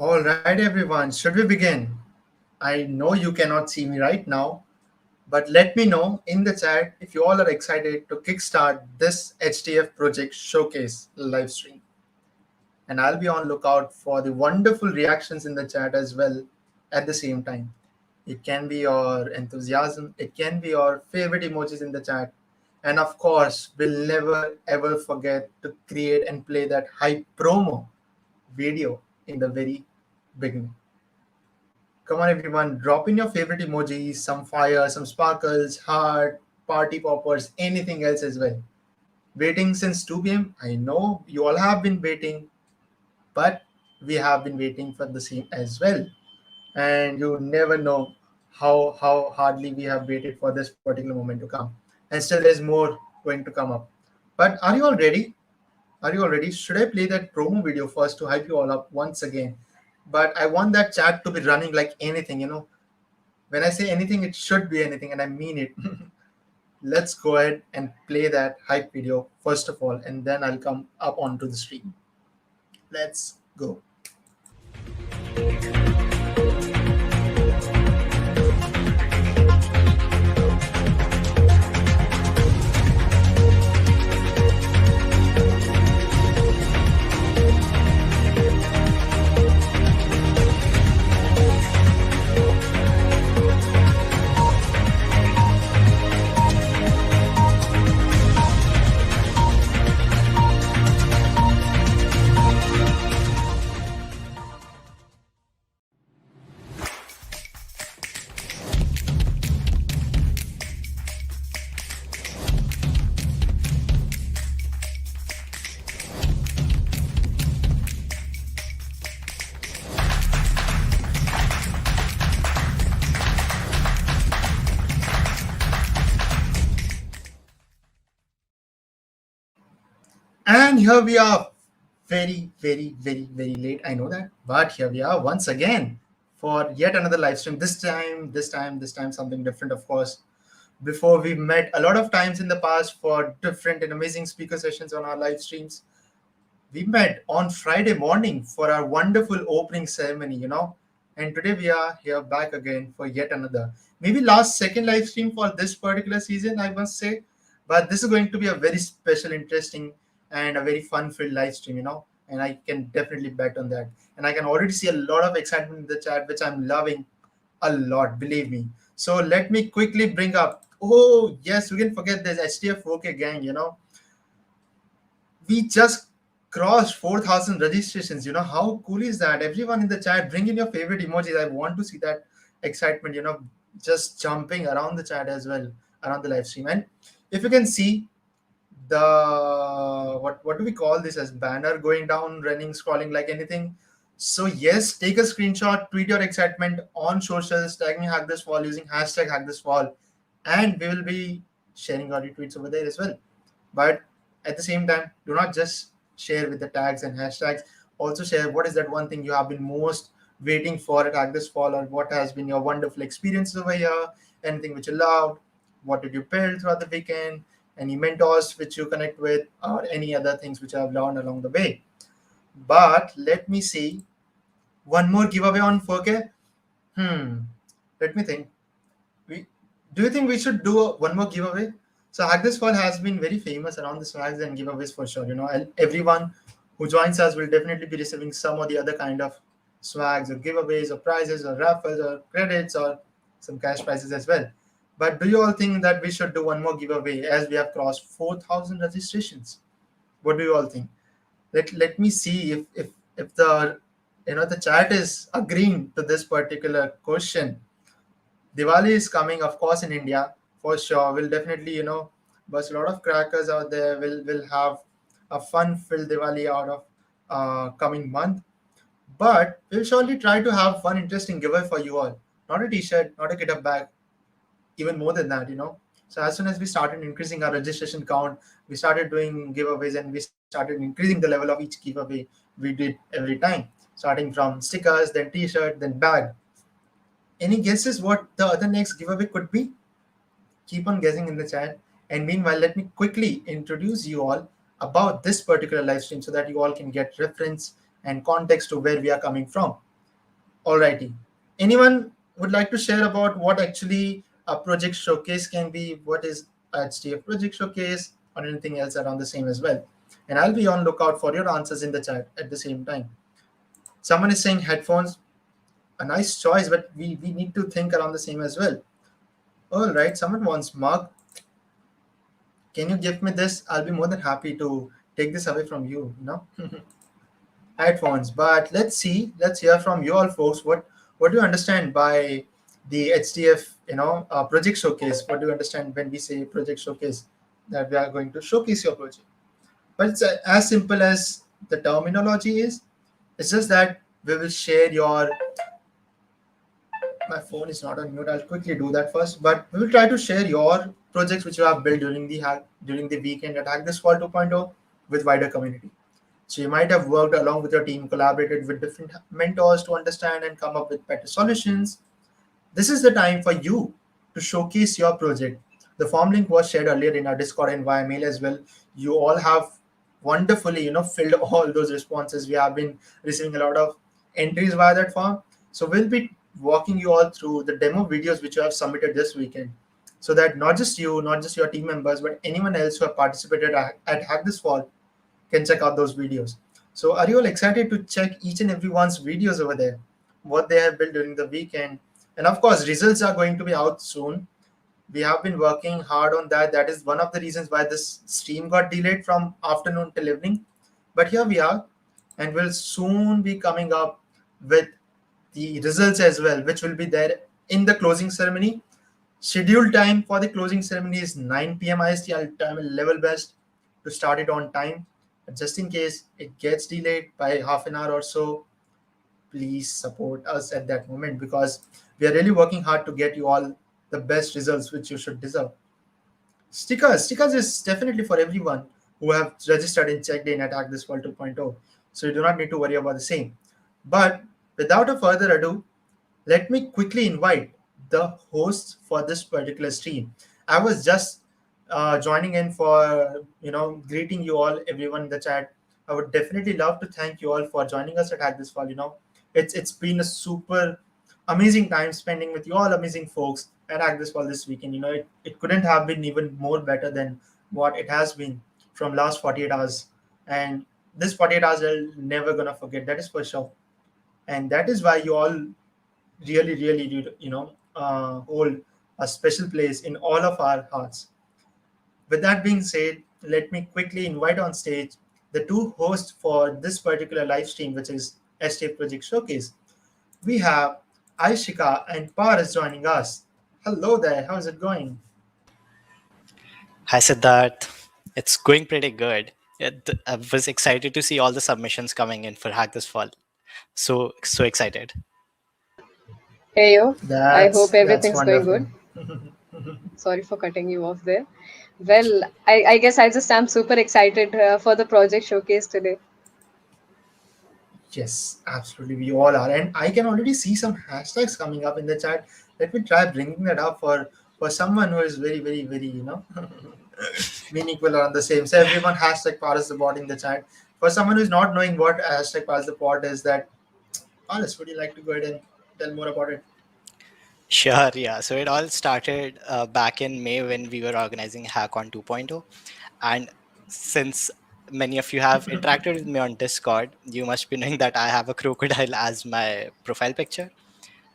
All right, everyone, should we begin? I know you cannot see me right now, but let me know in the chat if you all are excited to kickstart this HTF project showcase live stream. And I'll be on lookout for the wonderful reactions in the chat as well at the same time. It can be your enthusiasm, it can be your favorite emojis in the chat. And of course, we'll never ever forget to create and play that hype promo video in the very beginning. Come on, everyone, drop in your favorite emojis, some fire, some sparkles, heart, party poppers, anything else as well. Waiting since 2 p.m. I know you all have been waiting, but we have been waiting for the same as well. And you never know how hardly we have waited for this particular moment to come. And still there's more going to come up. But are you all ready? Are you all ready? Should I play that promo video first to hype you all up once again? But I want that chat to be running like anything. When I say anything, it should be anything, and I mean it. Let's go ahead and play that hype video first of all, and then I'll come up onto the stream. Let's go. And here we are, very, very, very, very late. I know that, but here we are once again for yet another live stream. This time, something different, of course. Before we met a lot of times in the past for different and amazing speaker sessions on our live streams. We met on Friday morning for our wonderful opening ceremony. And today we are here back again for yet another, maybe last second live stream for this particular season, I must say. But this is going to be a very special, interesting, and a very fun-filled live stream. And I can definitely bet on that. And I can already see a lot of excitement in the chat, which I'm loving a lot, believe me. So let me quickly bring up. Oh, yes, we can forget this HTF OK gang. We just crossed 4,000 registrations. How cool is that? Everyone in the chat, bring in your favorite emojis. I want to see that excitement, just jumping around the chat as well, around the live stream. And if you can see the, what do we call this, as banner going down, running, scrolling like anything. So yes, take a screenshot, tweet your excitement on socials, tag me Hack This Wall using hashtag Hack This Wall, and we will be sharing our retweets over there as well. But at the same time, do not just share with the tags and hashtags. Also share what is that one thing you have been most waiting for at Hack This Fall, or what has been your wonderful experience over here, anything which you loved, what did you build throughout the weekend, any mentors which you connect with, or any other things which you have learned along the way. But let me see. One more giveaway on 4K. Let me think. Do you think we should do one more giveaway? So Hack This Fall has been very famous around the swags and giveaways for sure. And everyone who joins us will definitely be receiving some or the other kind of swags or giveaways or prizes or raffles or credits or some cash prizes as well. But do you all think that we should do one more giveaway as we have crossed 4,000 registrations? What do you all think? Let me see if the chat is agreeing to this particular question. Diwali is coming, of course, in India for sure. We'll definitely bust a lot of crackers out there. We'll have a fun-filled Diwali out of coming month. But we'll surely try to have fun, interesting giveaway for you all. Not a T-shirt, not a get-up bag, even more than that. So as soon as we started increasing our registration count, we started doing giveaways, and we started increasing the level of each giveaway we did every time, starting from stickers, then T-shirt, then bag. Any guesses what the other next giveaway could be? Keep on guessing in the chat. And meanwhile, let me quickly introduce you all about this particular live stream so that you all can get reference and context to where we are coming from. Alrighty. Anyone would like to share about what actually a project showcase can be? What is HDF project showcase or anything else around the same as well? And I'll be on lookout for your answers in the chat at the same time. Someone is saying headphones, a nice choice, but we need to think around the same as well. All right, someone wants mug. Can you give me this? I'll be more than happy to take this away from you, you know? Headphones. But let's see, let's hear from you all folks. What do you understand by the HDF, project showcase? What do you understand when we say project showcase? That we are going to showcase your project. But it's as simple as the terminology is. It's just that we will share your. My phone is not on mute. I'll quickly do that first. But we will try to share your projects which you have built during the weekend at Hack This Fall 2.0 with wider community. So you might have worked along with your team, collaborated with different mentors to understand and come up with better solutions. This is the time for you to showcase your project. The form link was shared earlier in our Discord and via mail as well. You all have wonderfully, filled all those responses. We have been receiving a lot of entries via that form. So we'll be walking you all through the demo videos which you have submitted this weekend, so that not just you, not just your team members, but anyone else who have participated at Hack This Fall can check out those videos. So are you all excited to check each and everyone's videos over there, what they have built during the weekend? And of course, results are going to be out soon. We have been working hard on that. That is one of the reasons why this stream got delayed from afternoon till evening. But here we are, and we'll soon be coming up with the results as well, which will be there in the closing ceremony. Scheduled time for the closing ceremony is 9 p.m. IST. I'll try my level best to start it on time. But just in case it gets delayed by half an hour or so, please support us at that moment, because we are really working hard to get you all the best results which you should deserve. Stickers is definitely for everyone who have registered and checked in at Hack This World 2.0. So you do not need to worry about the same. But without a further ado, let me quickly invite the host for this particular stream. I was just joining in for greeting you all, everyone in the chat. I would definitely love to thank you all for joining us at Hack This Fall. It's been a super amazing time spending with you all amazing folks at Hack This Fall this weekend. It couldn't have been even more better than what it has been from last 48 hours. And this 48 hours I'll never gonna forget. That is for sure. And that is why you all really hold a special place in all of our hearts. With that being said, let me quickly invite on stage the two hosts for this particular live stream, which is STF Project Showcase. We have Aishika and Paras joining us. Hello there, how's it going? Hi, Siddharth. It's going pretty good. I was excited to see all the submissions coming in for Hack This Fall. So excited. Hey yo, I hope That's everything's going good. wonderful. Sorry for cutting you off there. Well, I guess I just am super excited for the project showcase today. Yes, absolutely. We all are. And I can already see some hashtags coming up in the chat. Let me try bringing that up for someone who is very, meaningful on the same. So everyone hashtag Paris the bot in the chat. For someone who's not knowing what hashtag Paris the bot is, that Paris, would you like to go ahead and tell more about it? Sure, yeah. So it all started back in May when we were organizing HackOn 2.0. And since many of you have interacted with me on Discord, you must be knowing that I have a crocodile as my profile picture.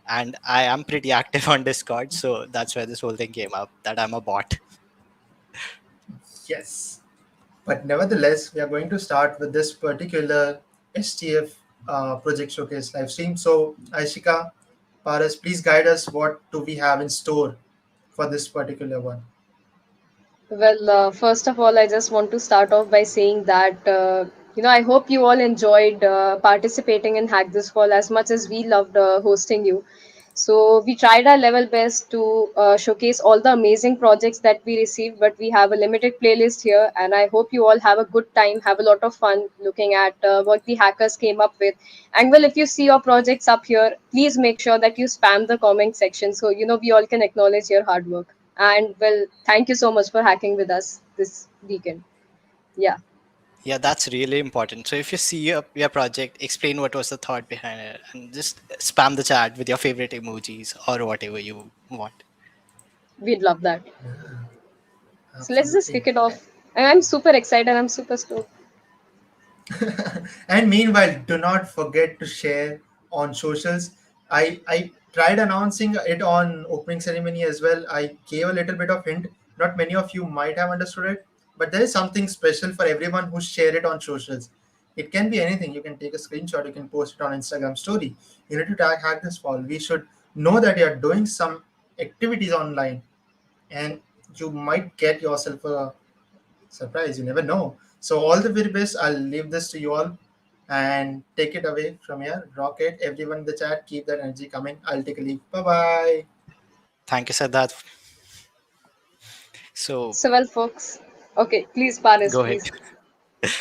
And I am pretty active on Discord. So that's where this whole thing came up, that I'm a bot. Yes. But nevertheless, we are going to start with this particular STF project showcase live stream. So, Aishika, Paras, please guide us. What do we have in store for this particular one? Well, first of all, I just want to start off by saying that, I hope you all enjoyed participating in Hack This Fall as much as we loved hosting you. So, we tried our level best to showcase all the amazing projects that we received, but we have a limited playlist here, and I hope you all have a good time, have a lot of fun looking at what the hackers came up with. And well, if you see your projects up here, please make sure that you spam the comment section so we all can acknowledge your hard work. And well, thank you so much for hacking with us this weekend. Yeah. Yeah, that's really important. So if you see your project, explain what was the thought behind it, and just spam the chat with your favorite emojis or whatever you want. We'd love that. So let's just Absolutely. kick it off. And I'm super excited. I'm super stoked. And meanwhile, do not forget to share on socials. I tried announcing it on opening ceremony as well. I gave a little bit of hint. Not many of you might have understood it, but there is something special for everyone who share it on socials. It can be anything. You can take a screenshot. You can post it on Instagram story. You need to tag hack this fall. We should know that you are doing some activities online, and you might get yourself a surprise. You never know. So all the very best. I'll leave this to you all and take it away from here. Rocket, everyone in the chat, keep that energy coming. I'll take a leave. Bye bye. Thank you, Siddharth. So So, well, folks. Okay, please, Paris, go ahead. please.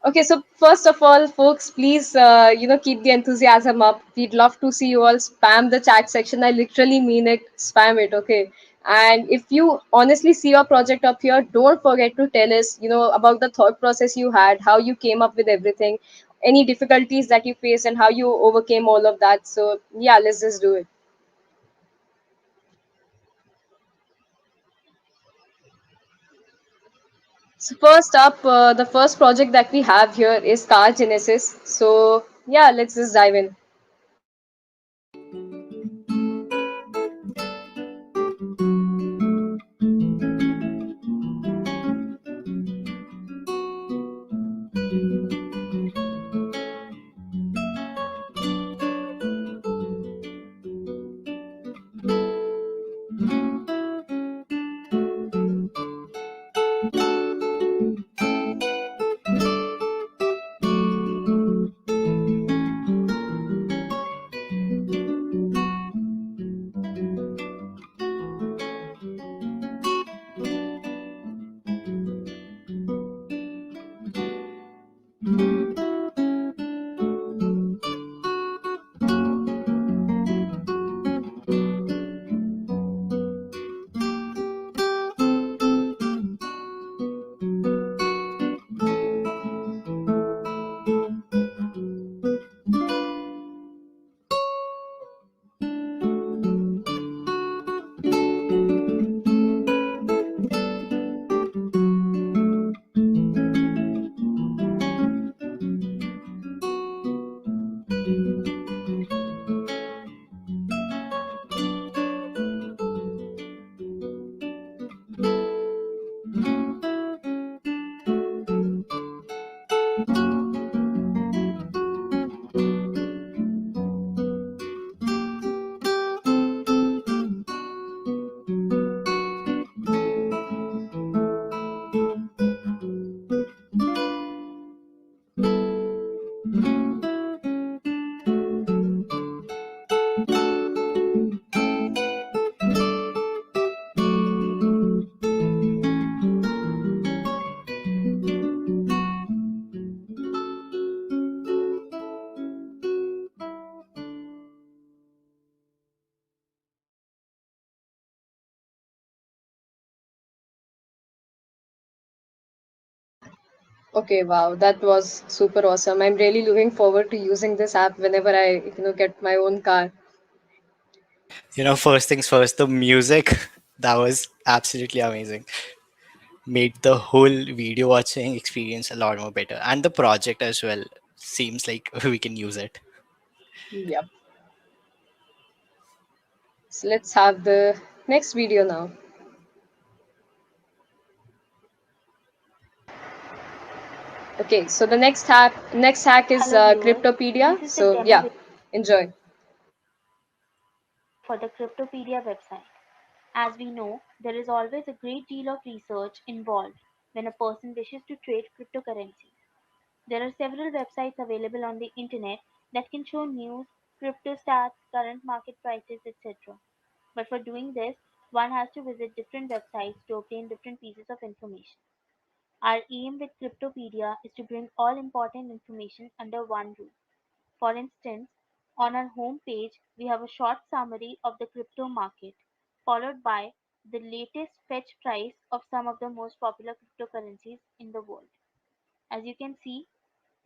Okay, so first of all, folks, please, keep the enthusiasm up. We'd love to see you all spam the chat section. I literally mean it. Spam it, okay? And if you honestly see your project up here, don't forget to tell us, about the thought process you had, how you came up with everything, any difficulties that you faced, and how you overcame all of that. So, yeah, let's just do it. So first up, the first project that we have here is Car Genesis. So yeah, let's just dive in. Okay, wow, that was super awesome. I'm really looking forward to using this app whenever I, get my own car. First things first, the music that was absolutely amazing. Made the whole video watching experience a lot more better, and the project as well seems like we can use it. Yep. So let's have the next video now. Okay, so the next hack is Hello viewers, Cryptopedia. this is the So demo yeah, video enjoy. for the Cryptopedia website. As we know, there is always a great deal of research involved when a person wishes to trade cryptocurrencies. There are several websites available on the internet that can show news, crypto stats, current market prices, etc. But for doing this, one has to visit different websites to obtain different pieces of information. Our aim with Cryptopedia is to bring all important information under one roof. For instance, on our home page, we have a short summary of the crypto market, followed by the latest fetch price of some of the most popular cryptocurrencies in the world. As you can see,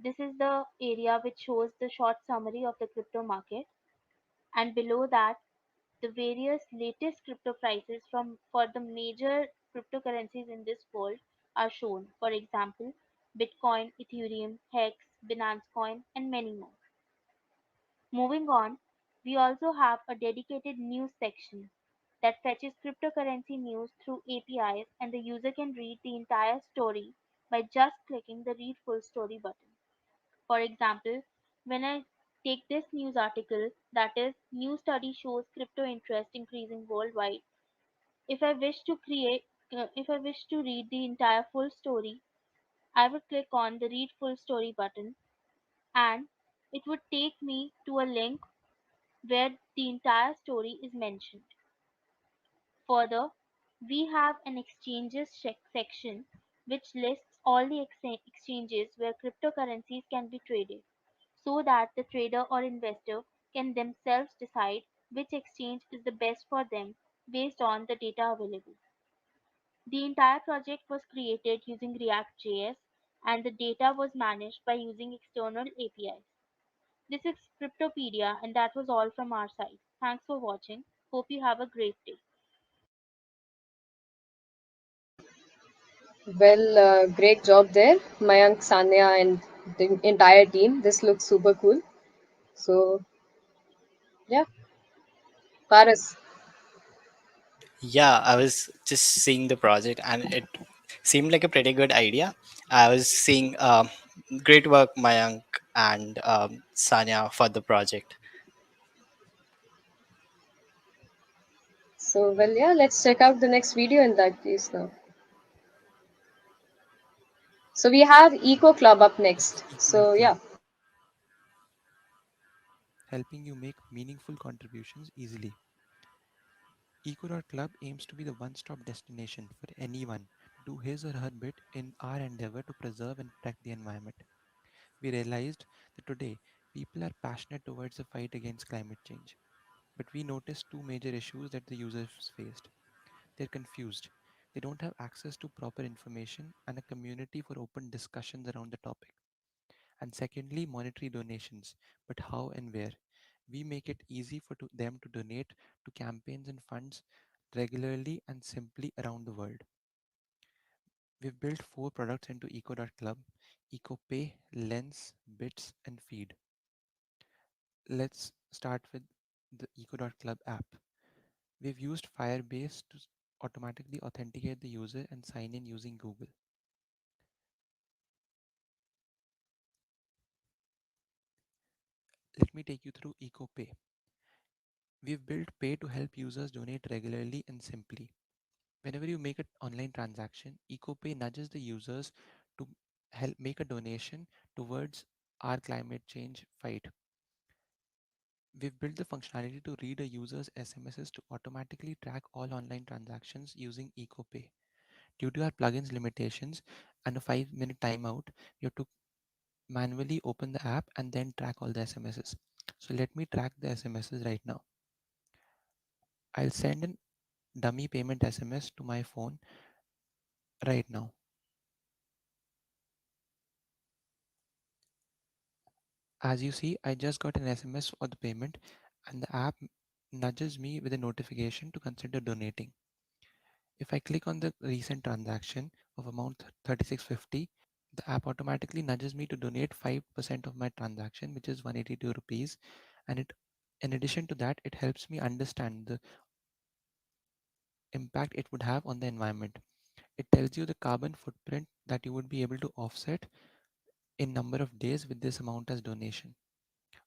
this is the area which shows the short summary of the crypto market, and below that the various latest crypto prices from for the major cryptocurrencies in this world are shown. For example, Bitcoin, Ethereum, Hex, Binance Coin, and many more. Moving on, we also have a dedicated news section that fetches cryptocurrency news through APIs, and the user can read the entire story by just clicking the read full story button. For example, when I take this news article, that is, new study shows crypto interest increasing worldwide. If I wish to if I wish to read the entire full story, I would click on the read full story button, and it would take me to a link where the entire story is mentioned. Further, we have an exchanges section which lists all the exchanges where cryptocurrencies can be traded, so that the trader or investor can themselves decide which exchange is the best for them based on the data available. The entire project was created using React.js, and the data was managed by using external APIs. This is Cryptopedia, and that was all from our side. Thanks for watching. Hope you have a great day. Well, great job there, Mayank, Sanya, and the entire team. This looks super cool. So, yeah, Paras. Yeah, I was just seeing the project and it seemed like a pretty good idea. I was seeing great work, Mayank and Sanya, for the project. So, well, yeah, let's check out the next video in that case now. So, we have Eco Club up next. EcoDot So, Club, yeah, helping you make meaningful contributions easily. EcoDot Club aims to be the one-stop destination for anyone to do his or her bit in our endeavor to preserve and protect the environment. We realized that today people are passionate towards the fight against climate change, but we noticed two major issues that the users faced. They're confused. They don't have access to proper information and a community for open discussions around the topic. And secondly, monetary donations, but how and where. We make it easy for them to donate to campaigns and funds regularly and simply around the world. We've built four products into Eco.Club: EcoPay, Lens, Bits, and Feed. Let's start with the Eco.Club app. We've used Firebase to automatically authenticate the user and sign in using Google. Let me take you through EcoPay. We've built Pay to help users donate regularly and simply. Whenever you make an online transaction, EcoPay nudges the users to help make a donation towards our climate change fight. We've built the functionality to read a user's SMSs to automatically track all online transactions using EcoPay. Due to our plugin's limitations and a 5-minute timeout, you have to manually open the app and then track all the SMSs. So let me track the SMSs right now. I'll send an dummy payment SMS to my phone right now. As you see, I just got an SMS for the payment, and the app nudges me with a notification to consider donating. If I click on the recent transaction of amount 3650, the app automatically nudges me to donate 5% of my transaction, which is 182 rupees. And in addition to that, it helps me understand the impact it would have on the environment. It tells you the carbon footprint that you would be able to offset in number of days with this amount as donation.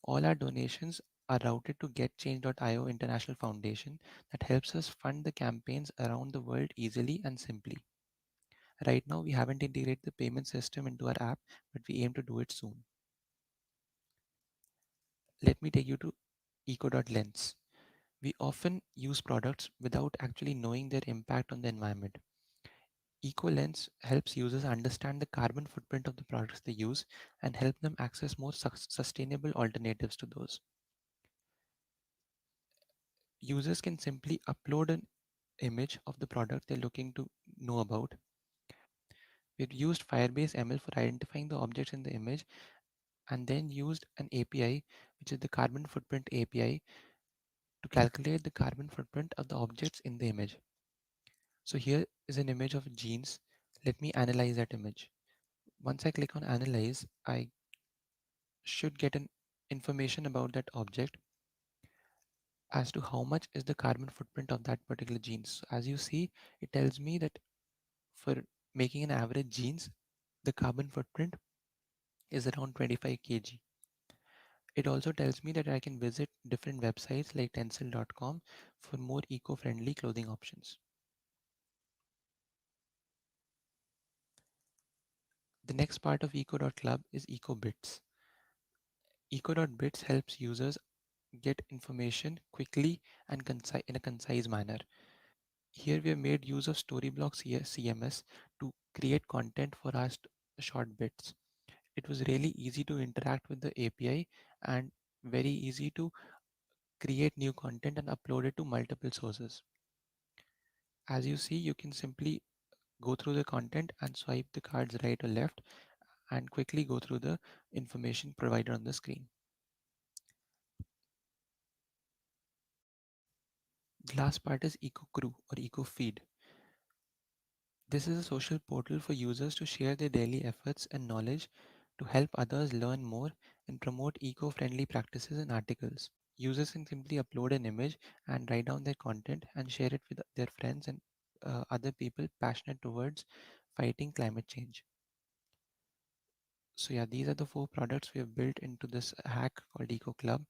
All our donations are routed to GetChange.io International Foundation that helps us fund the campaigns around the world easily and simply. Right now, we haven't integrated the payment system into our app, but we aim to do it soon. Let me take you to eco.lens. We often use products without actually knowing their impact on the environment. EcoLens helps users understand the carbon footprint of the products they use and help them access more sustainable alternatives to those. Users can simply upload an image of the product they're looking to know about. We've used Firebase ML for identifying the objects in the image and then used an API, which is the carbon footprint API, to calculate the carbon footprint of the objects in the image. So here is an image of jeans. Let me analyze that image. Once I click on analyze, I should get an information about that object as to how much is the carbon footprint of that particular jeans. So as you see, it tells me that for making an average jeans, the carbon footprint is around 25 kg. It also tells me that I can visit different websites like tencel.com for more eco-friendly clothing options. The next part of eco.club is EcoBits. Eco.bits helps users get information quickly and in a concise manner. Here we have made use of Storyblock CMS to create content for our short bits. It was really easy to interact with the API and very easy to create new content and upload it to multiple sources. As you see, you can simply go through the content and swipe the cards right or left and quickly go through the information provided on the screen. The last part is EcoCrew or EcoFeed. This is a social portal for users to share their daily efforts and knowledge to help others learn more and promote eco-friendly practices and articles. Users can simply upload an image and write down their content and share it with their friends and other people passionate towards fighting climate change. So yeah, these are the 4 products we have built into this hack called Eco Club.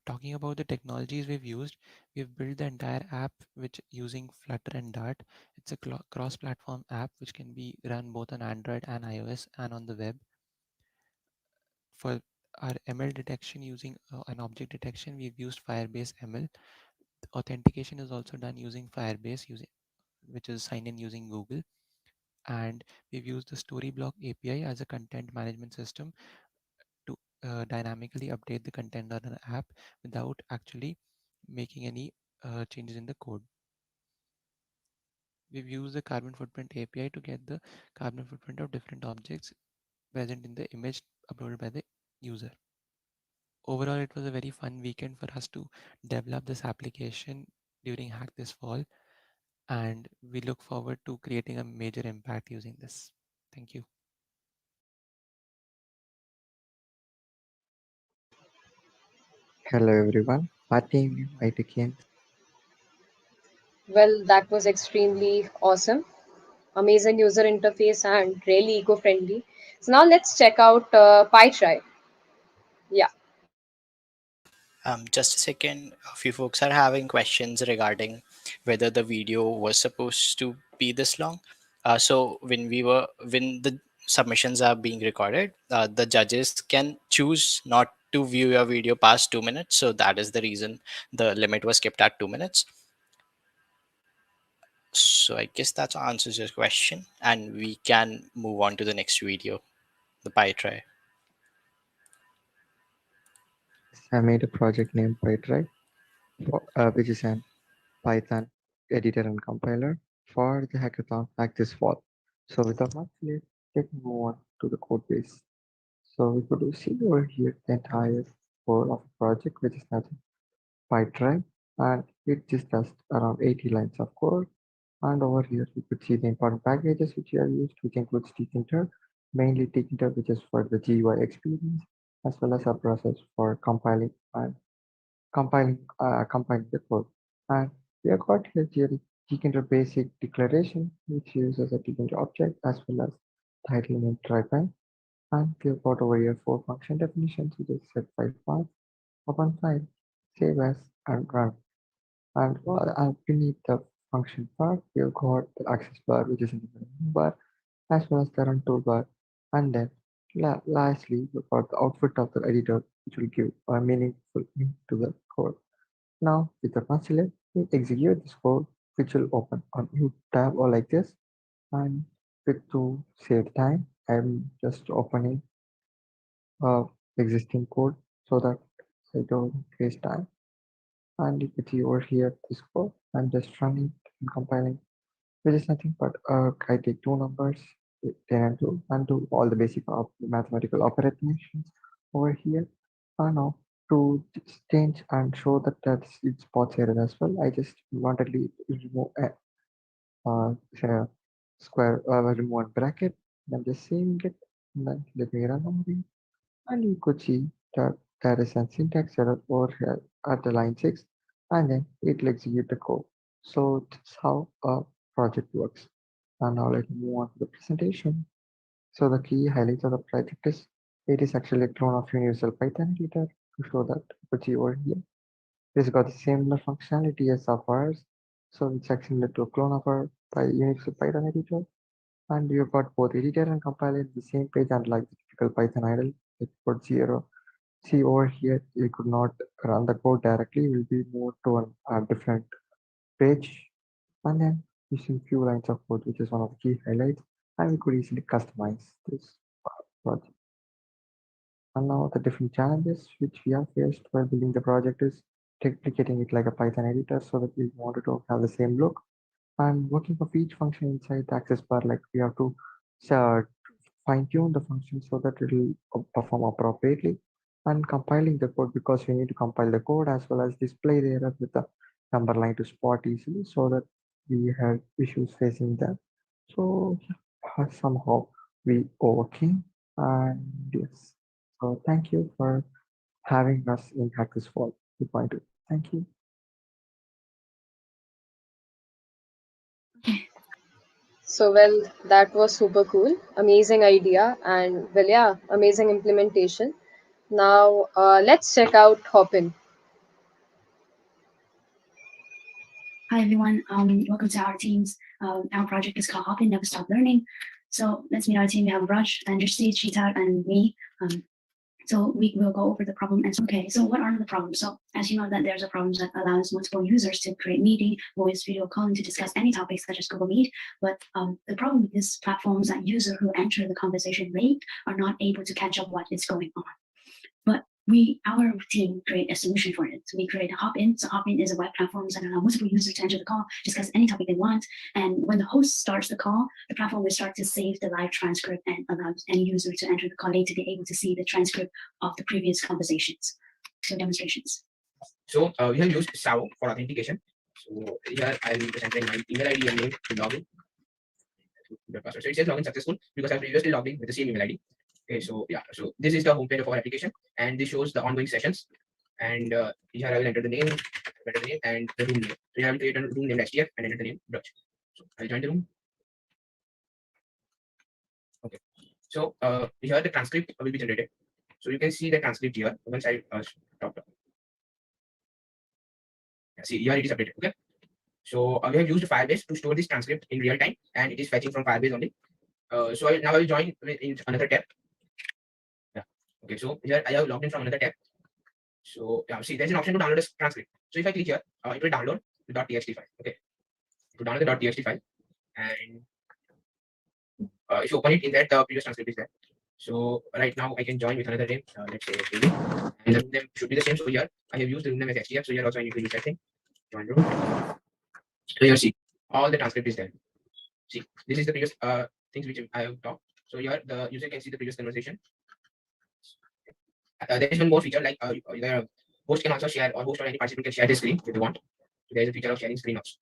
Talking about the technologies we've built the entire app which using Flutter and Dart. It's a cross-platform app which can be run both on Android and iOS and on the web. For our ML detection using an object detection, we've used Firebase ML. The authentication is also done using Firebase, which is sign in using Google. And we've used the Storyblock API as a content management system to dynamically update the content on an app without actually making any changes in the code. We've used the carbon footprint API to get the carbon footprint of different objects present in the image uploaded by the user. Overall, it was a very fun weekend for us to develop this application during Hack this fall, and we look forward to creating a major impact using this. Thank you. Hello everyone, my team might again. Well, that was extremely awesome. Amazing user interface and really eco-friendly. So now let's check out PyTry. Yeah. Just a second. A few folks are having questions regarding whether the video was supposed to be this long. So when the submissions are being recorded, the judges can choose not to view your video past 2 minutes. So that is the reason the limit was kept at 2 minutes. So I guess that answers your question, and we can move on to the next video, the pie try. I made a project named PyTry, which is an Python editor and compiler for the hackathon like this fall. So without much delay, let me move on to the code base. So we could see over here the entire code of the project, which is nothing PyTry, and it just does around 80 lines of code. And over here, you could see the important packages which are used, which includes tkinter, mainly tkinter, which is for the GUI experience, as well as a process for compiling the code. And we have got here tkinter basic declaration, which uses a tkinter object as well as title name trypan. And we have got over here 4 function definitions, which is set file path, open file, save as, and run. And beneath the function part, we've got the access bar, which is in the menu bar, as well as the run toolbar. And then lastly, we've got the output of the editor, which will give a meaningful link to the code. Now, with the console, we execute this code, which will open on new tab or like this. And with to save time, I'm just opening existing code so that I don't waste time. And you can see over here this code. I'm just running and compiling. which is nothing but I take two numbers, 10 and 2, and do all the basic mathematical operations over here. And now to change and show that it spots error as well, I just wanted to remove say, square, remove one bracket. I'm just saving it. And then let me run over it. And you could see that there is a syntax error over here at the line 6, and then it will execute the code. So that's how a project works. And now let me move on to the presentation. So the key highlights of the project is it is actually a clone of Universal Python editor to show that you could see over here. It's got the similar functionality as of ours. So it's actually to a clone of our by Universal Python editor. And you've got both editor and compiler in the same page, unlike the typical Python idle. It put zero. See over here, you could not run the code directly. Will be moved to a different page, and then using few lines of code, which is one of the key highlights, and we could easily customize this project. And now the different challenges which we have faced while building the project is replicating it like a Python editor so that we wanted to have the same look, and working of each function inside the access bar, like we have to uh, fine tune the function so that it will perform appropriately, and compiling the code because we need to compile the code as well as display the error with the number line to spot easily so that we had issues facing that. So yeah, somehow we overcame, and yes. So thank you for having us in Hack This Fall 2.2. Thank you. So, well, that was super cool. Amazing idea. And, well, yeah, amazing implementation. Now, let's check out Hopin. Hi everyone, welcome to our teams. Our project is called Hop In, Never Stop Learning. So let's meet our team. We have Raj, Andrasti, Cheetah, and me. So we will go over the problem. And okay, so what are the problems? So as you know that there's a problem that allows multiple users to create meeting, voice, video calling to discuss any topics such as Google Meet. But the problem with this platform is that users who enter the conversation late are not able to catch up what is going on. But our team create a solution for it. So we create a Hop-In. So Hop-In is a web platform that allows multiple users to enter the call, discuss any topic they want. And when the host starts the call, the platform will start to save the live transcript and allows any user to enter the call late to be able to see the transcript of the previous conversations. So demonstrations. So we have used SAO for authentication. So here I will be presenting my email ID and name to login. So it says login successful because I previously logged in with the same email ID. Okay, so yeah, so this is the homepage of our application, and this shows the ongoing sessions. And here I will enter the name, and the room name. So I will create a room named STF and enter the name Braj. So I'll join the room. Okay, so here the transcript will be generated. So you can see the transcript here once I stop. See here it is updated. Okay, so we have used Firebase to store this transcript in real time, and it is fetching from Firebase only. So now I will join in another tab. Yeah. Okay. So here I have logged in from another tab. So yeah, see, there's an option to download a transcript. So if I click here, it will download the .txt file. Okay. To download the .txt file, and if you open it in that, the previous transcript is there. So right now I can join with another name. Let's say David, and the room name should be the same. So here I have used the room name as HDF. So here also I need to use that thing. Join room. So here see, all the transcript is there. See, this is the previous things which I have talked. So here the user can see the previous conversation. There is one more feature like the host can also share, or host or any participant can share the screen if they want. So there is a feature of sharing screen also.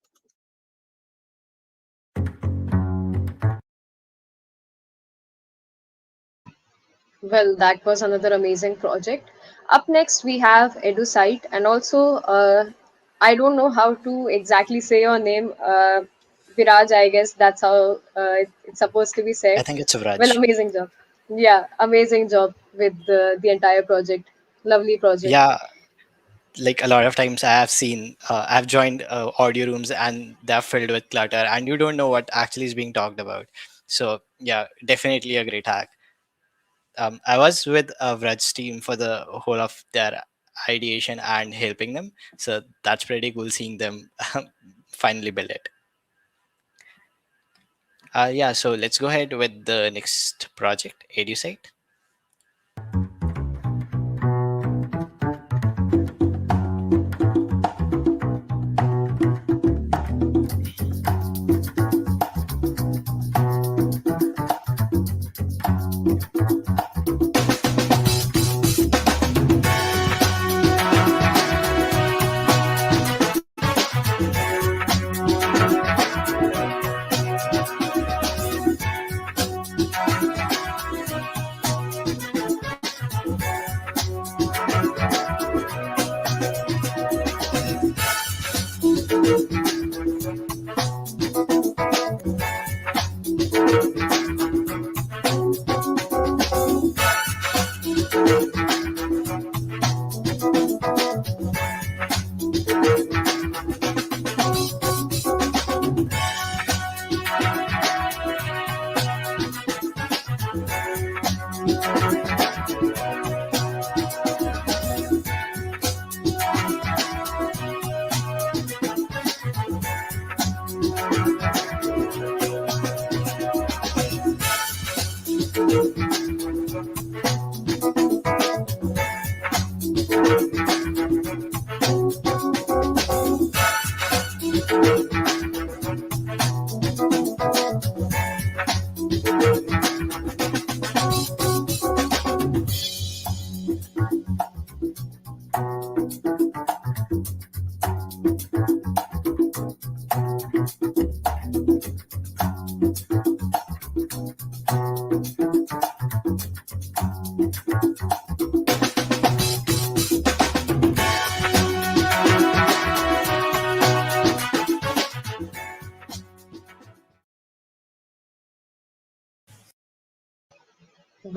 Well, that was another amazing project. Up next, we have EduSite, and also, I don't know how to exactly say your name, Viraj. I guess that's how it's supposed to be I said. think it's Well, Vraj. amazing job. Yeah, amazing job with the entire project. Lovely project. Yeah, like a lot of times I have seen, I've joined audio rooms and they're filled with clutter, and you don't know what actually is being talked about. So yeah, definitely a great hack. I was with Vraj's team for the whole of their ideation and helping them. So that's pretty cool seeing them finally build it. Yeah, so let's go ahead with the next project, EduSite.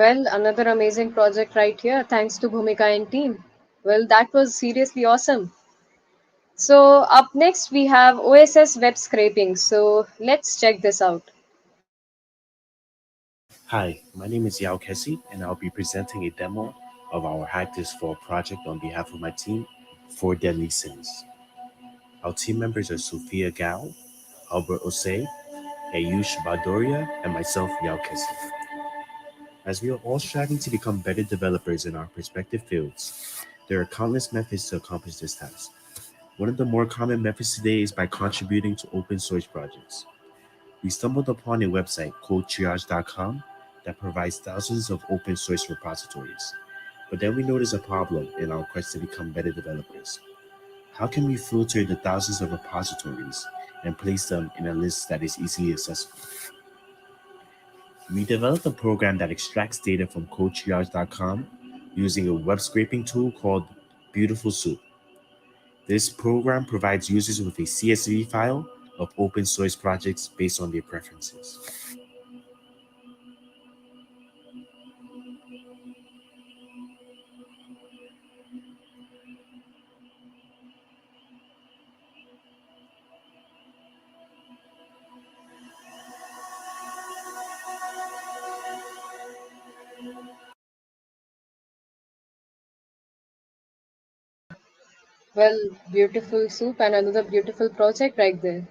Well, another amazing project right here. Thanks to Bhumika and team. Well, that was seriously awesome. So, up next, we have OSS web scraping. So, let's check this out. Hi, my name is Yao Kesi, and I'll be presenting a demo of our Hack This Fall project on behalf of my team, Four Deadly Sins. Our team members are Sophia Gao, Albert Osei, Ayush Badoria, and myself, Yao Kesi. As we are all striving to become better developers in our respective fields, there are countless methods to accomplish this task. One of the more common methods today is by contributing to open source projects. We stumbled upon a website, codetriage.com, that provides thousands of open source repositories. But then we noticed a problem in our quest to become better developers. How can we filter the thousands of repositories and place them in a list that is easily accessible? We developed a program that extracts data from codetriage.com using a web scraping tool called Beautiful Soup. This program provides users with a CSV file of open source projects based on their preferences. Well, beautiful soup and another beautiful project right there.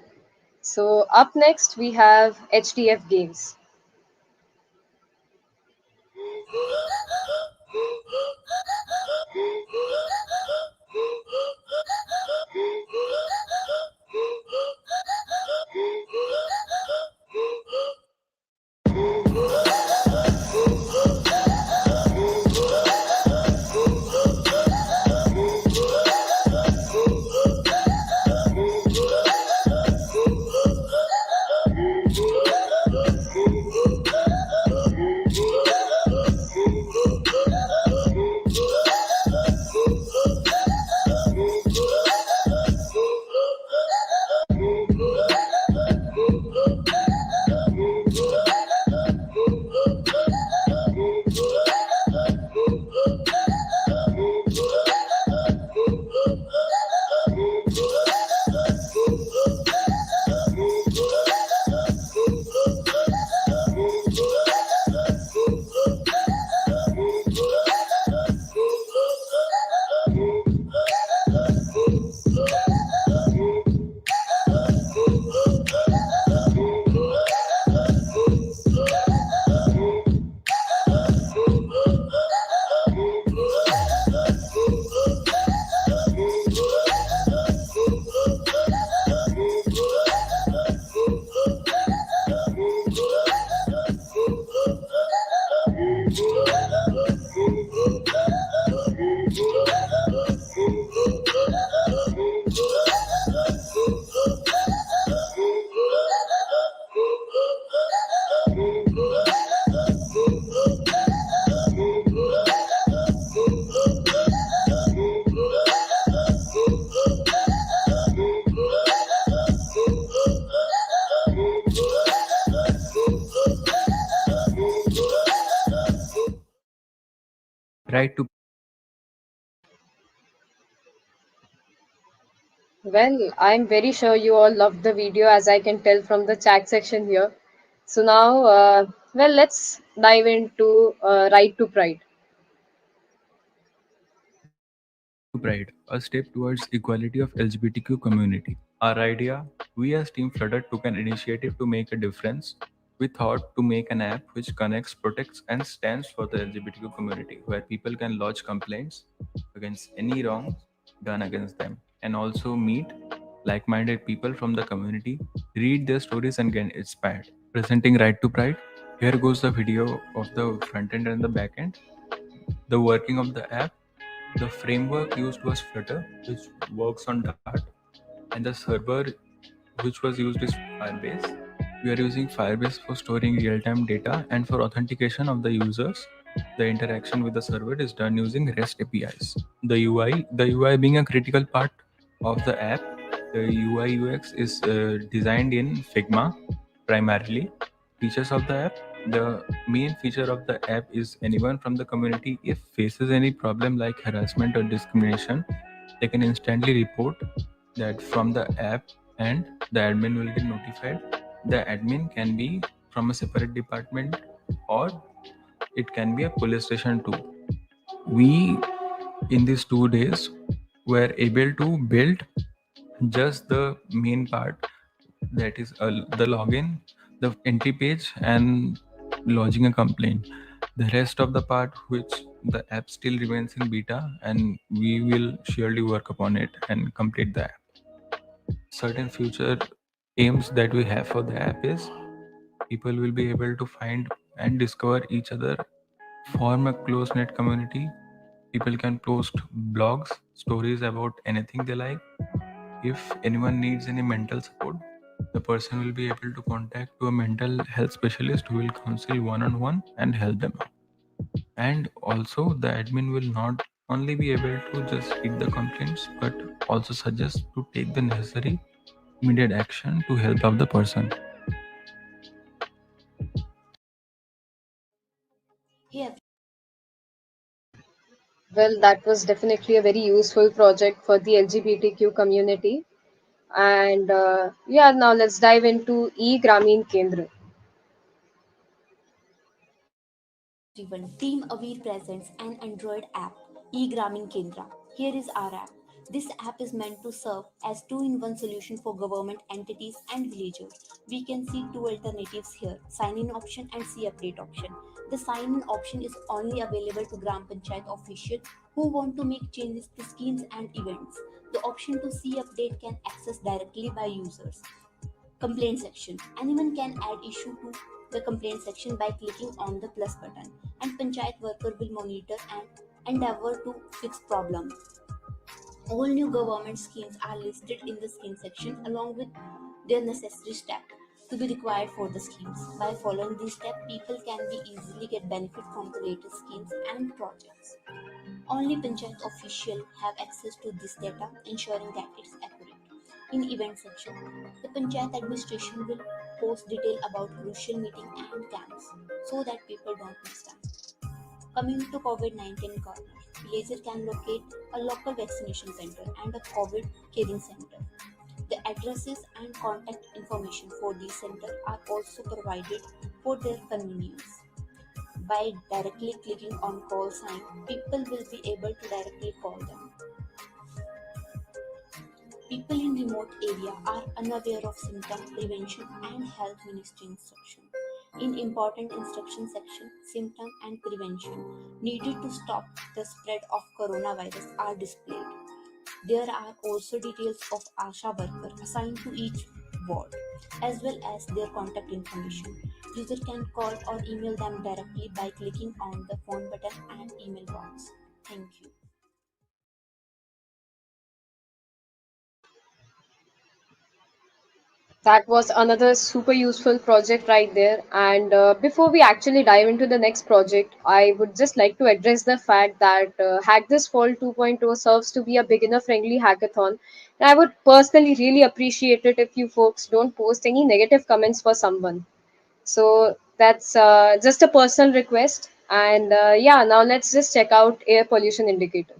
So, up next, we have HDF Games. Well, I'm very sure you all loved the video, as I can tell from the chat section here. So now, well, let's dive into Right to Pride. Right to Pride, a step towards equality of LGBTQ community. Our idea, we as Team Flutter took an initiative to make a difference. We thought to make an app which connects, protects, and stands for the LGBTQ community, where people can lodge complaints against any wrong done against them, and also meet like-minded people from the community, read their stories, and get inspired. Presenting Right to Pride, here goes the video of the front end and the back end, the working of the app. The framework used was Flutter, which works on Dart, and the server which was used is Firebase. We are using Firebase for storing real-time data, and for authentication of the users, the interaction with the server is done using REST APIs. The UI being a critical part of the app, the UI UX is designed in Figma primarily. Features of the app, the main feature of the app is anyone from the community, if faces any problem like harassment or discrimination, they can instantly report that from the app, and the admin will get notified. The admin can be from a separate department, or it can be a police station too. We, in these 2 days, were able to build just the main part, that is the login, the entry page, and lodging a complaint. The rest of the part, which the app still remains in beta, and we will surely work upon it and complete the app. Certain future aims that we have for the app is people will be able to find and discover each other, form a close knit community. People can post blogs, stories about anything they like. If anyone needs any mental support, the person will be able to contact to a mental health specialist who will counsel one on one and help them out. And also, the admin will not only be able to just read the complaints, but also suggest to take the necessary immediate action to help out the person. Well, that was definitely a very useful project for the LGBTQ community. And yeah, now let's dive into e-Grameen Kendra. Everyone, Team Aware presents an Android app, eGrameen Kendra. Here is our app. This app is meant to serve as two-in-one solution for government entities and villagers. We can see two alternatives here: sign-in option and see update option. The sign-in option is only available to Gram Panchayat officials who want to make changes to schemes and events. The option to see update can access directly by users. Complaint section. Anyone can add issue to the complaint section by clicking on the plus button, and Panchayat worker will monitor and endeavor to fix problem. All new government schemes are listed in the scheme section along with their necessary steps to be required for the schemes. By following these steps, people can be easily get benefit from the latest schemes and projects. Only Panchayat officials have access to this data, ensuring that it's accurate. In event section, the Panchayat administration will post detail about crucial meeting and camps so that people don't miss them. Coming to COVID-19 corner, villager can locate a local vaccination center and a COVID caring center. The addresses and contact information for these centers are also provided for their convenience. By directly clicking on call sign, people will be able to directly call them. People in remote area are unaware of symptom prevention and health ministry instruction. In important instruction section, symptom and prevention needed to stop the spread of coronavirus are displayed. There are also details of ASHA worker assigned to each ward, as well as their contact information. User can call or email them directly by clicking on the phone button and email box. Thank you. That was another super useful project right there. And before we actually dive into the next project, I would just like to address the fact that Hack This Fall 2.0 serves to be a beginner friendly hackathon. And I would personally really appreciate it if you folks don't post any negative comments for someone. So that's just a personal request. And yeah, now let's just check out air pollution indicator.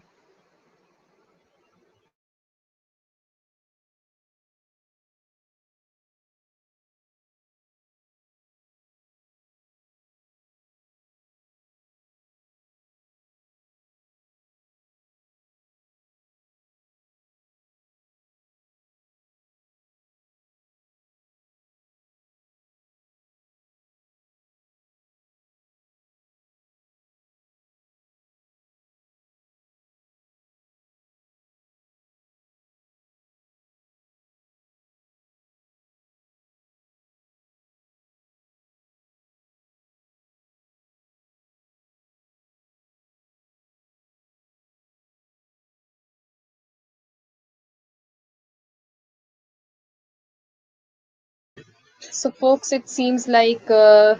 So, folks, it seems like there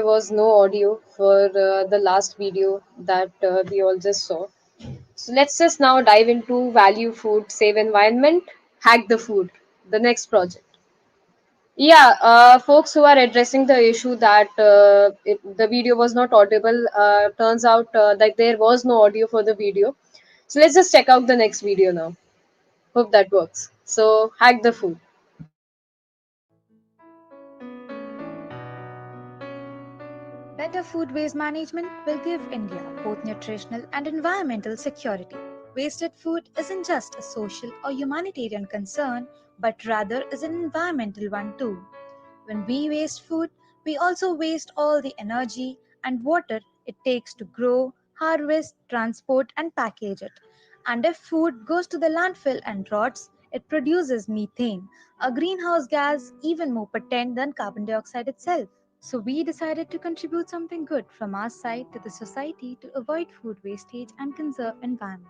was no audio for the last video that we all just saw. So, let's just now dive into value food, save environment, hack the food, the next project. Yeah, folks who are addressing the issue that the video was not audible, turns out that there was no audio for the video. So, let's just check out the next video now. Hope that works. So, hack the food. Better food waste management will give India both nutritional and environmental security. Wasted food isn't just a social or humanitarian concern, but rather is an environmental one too. When we waste food, we also waste all the energy and water it takes to grow, harvest, transport, and package it. And if food goes to the landfill and rots, it produces methane, a greenhouse gas even more potent than carbon dioxide itself. So we decided to contribute something good from our side to the society to avoid food wastage and conserve environment.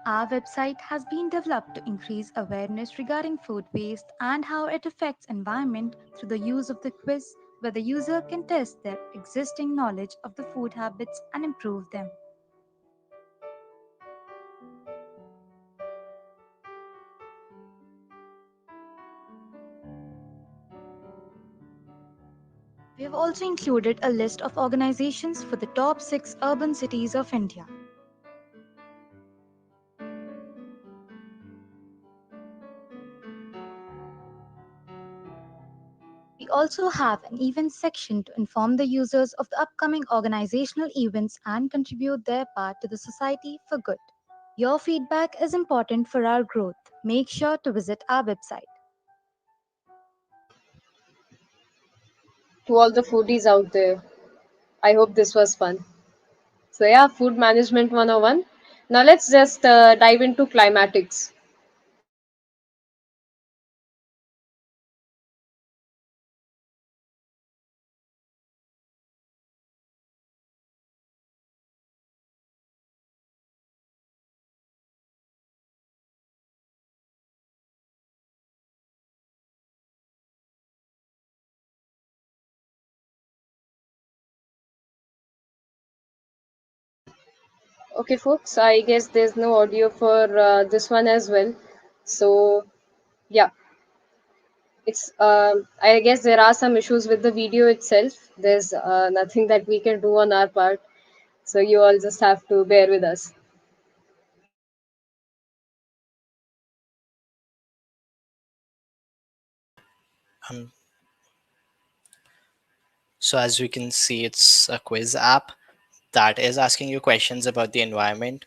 Our website has been developed to increase awareness regarding food waste and how it affects environment through the use of the quiz where the user can test their existing knowledge of the food habits and improve them. We have also included a list of organizations for the top 6 urban cities of India. We also have an events section to inform the users of the upcoming organizational events and contribute their part to the society for good. Your feedback is important for our growth. Make sure to visit our website. To all the foodies out there, I hope this was fun. So, yeah, food management 101. Now, let's just dive into climatics. Okay, folks, I guess there's no audio for this one as well. So, yeah, it's. I guess there are some issues with the video itself. There's nothing that we can do on our part. So, you all just have to bear with us. Um, so as we can see, it's a quiz app that is asking you questions about the environment,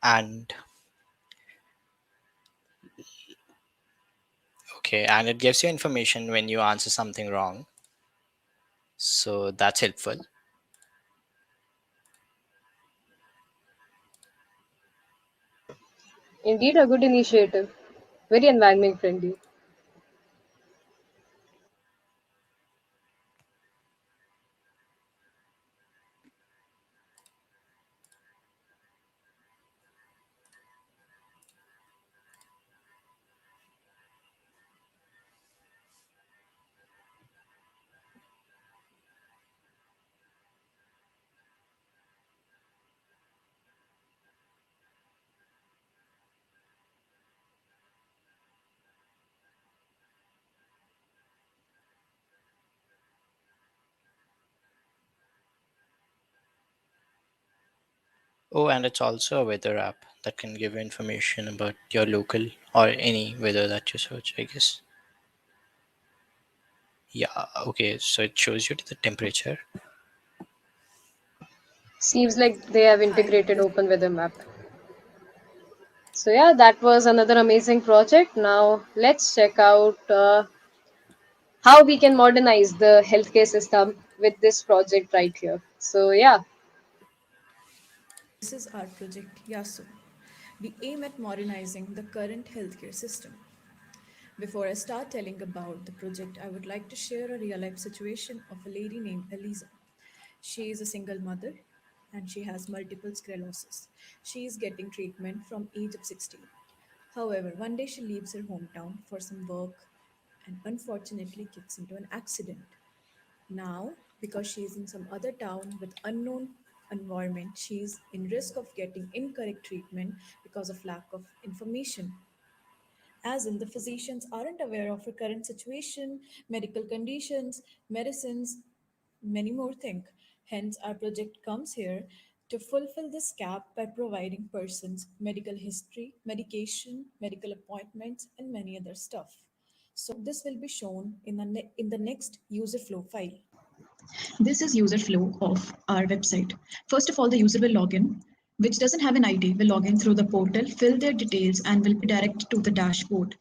and okay, and it gives you information when you answer something wrong. So that's helpful. Indeed, a good initiative. Very environment friendly. Oh, and it's also a weather app that can give you information about your local or any weather that you search, I guess. Yeah, okay, so it shows you the temperature. Seems like they have integrated open weather map. So yeah, that was another amazing project. Now let's check out how we can modernize the healthcare system with this project right here. So yeah, This is our project YASU. We aim at modernizing the current healthcare system. Before I start telling about the project, I would like to share a real life situation of a lady named Eliza. She is a single mother and she has multiple sclerosis. She is getting treatment from age of 16. However, one day she leaves her hometown for some work and unfortunately gets into an accident. Now, because she is in some other town with unknown environment, she is in risk of getting incorrect treatment because of lack of information. As in, the physicians aren't aware of her current situation, medical conditions, medicines, many more things. Hence, our project comes here to fulfill this gap by providing persons medical history, medication, medical appointments, and many other stuff. So this will be shown in the next user flow file. This is user flow of our website. First of all, the user will log in, which doesn't have an ID, will log in through the portal, fill their details, and will be directed to the dashboard.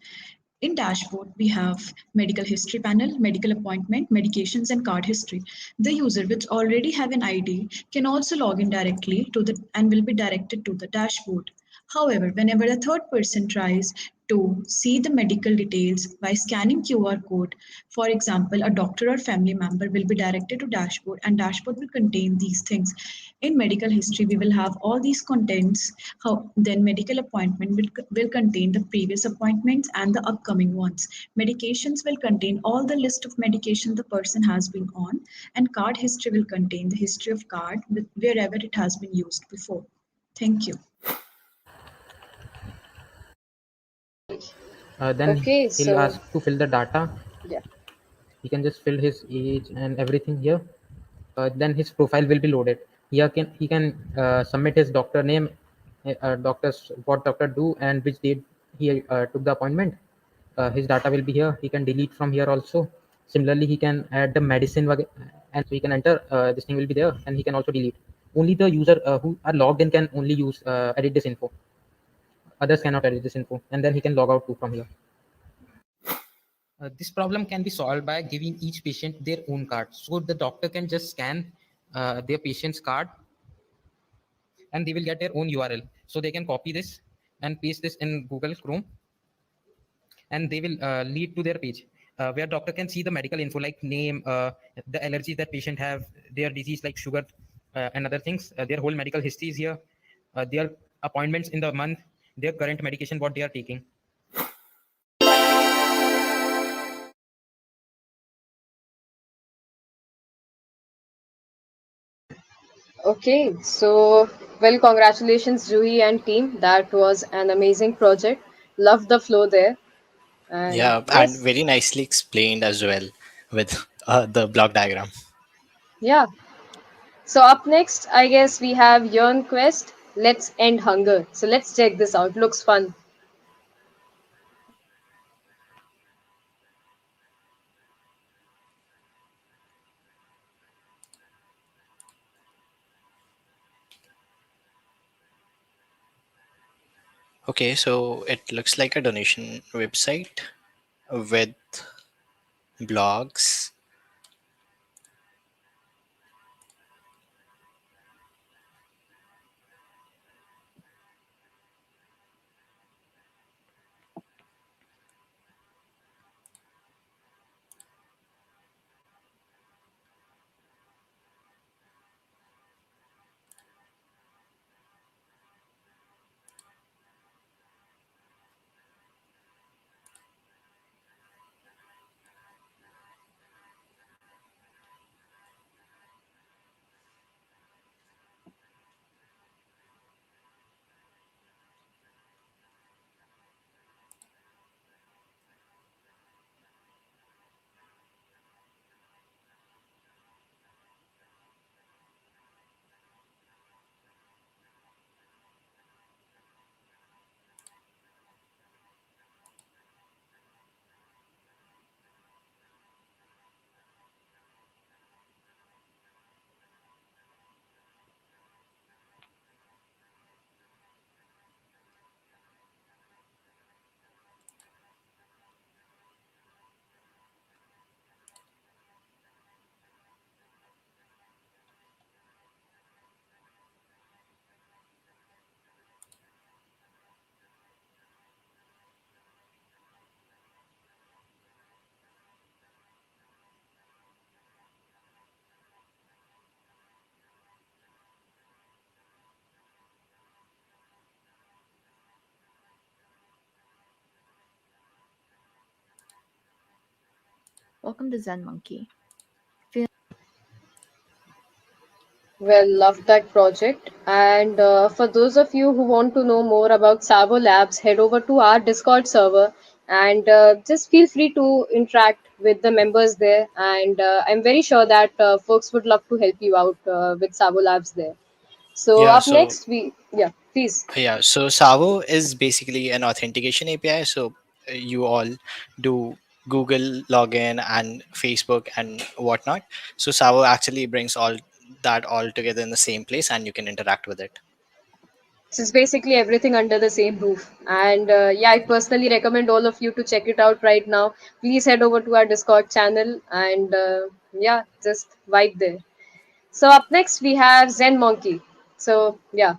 In dashboard, we have medical history panel, medical appointment, medications, and card history. The user which already have an ID can also log in directly to the and will be directed to the dashboard. However, whenever a third person tries to see the medical details by scanning QR code, for example, a doctor or family member will be directed to dashboard and dashboard will contain these things. In medical history, we will have all these contents. How then medical appointment will contain the previous appointments and the upcoming ones. Medications will contain all the list of medication the person has been on, and card history will contain the history of card wherever it has been used before. Thank you. Then okay, he'll so ask to fill the data. yeah. He can just fill his age and everything here. Then his profile will be loaded. He can submit his doctor name, doctors what doctor do and which date he took the appointment. His data will be here. He can delete from here also. Similarly, he can add the medicine and so he can enter. This thing will be there, and he can also delete. Only the user who are logged in can only use edit this info. Others cannot edit this info, and then he can log out too from here. This problem can be solved by giving each patient their own card. So the doctor can just scan their patient's card and they will get their own URL. So they can copy this and paste this in Google Chrome and they will lead to their page where doctor can see the medical info like name, the allergies that patient have, their disease like sugar and other things, their whole medical history is here, their appointments in the month, their current medication, what they are taking. Okay, so well, congratulations, Juhi and team. That was an amazing project. Loved the flow there. And Yeah, and yes, very nicely explained as well with the block diagram. yeah. So up next, I guess we have Yearn Quest. Let's end hunger. So let's check this out. Looks fun. Okay, so it looks like a donation website with blogs. Welcome to Zen Monkey. Well, love that project. And for those of you who want to know more about Savo Labs, head over to our Discord server and just feel free to interact with the members there. And I'm very sure that folks would love to help you out with Savo Labs there. So Yeah, up so next, yeah, please. yeah, so Savo is basically an authentication API. So you all do Google login and Facebook and whatnot. So Savo actually brings all together in the same place, and you can interact with it. So it's basically everything under the same roof. And yeah, I personally recommend all of you to check it out right now. Please head over to our Discord channel and yeah, just vibe there. So up next we have Zen Monkey. So yeah,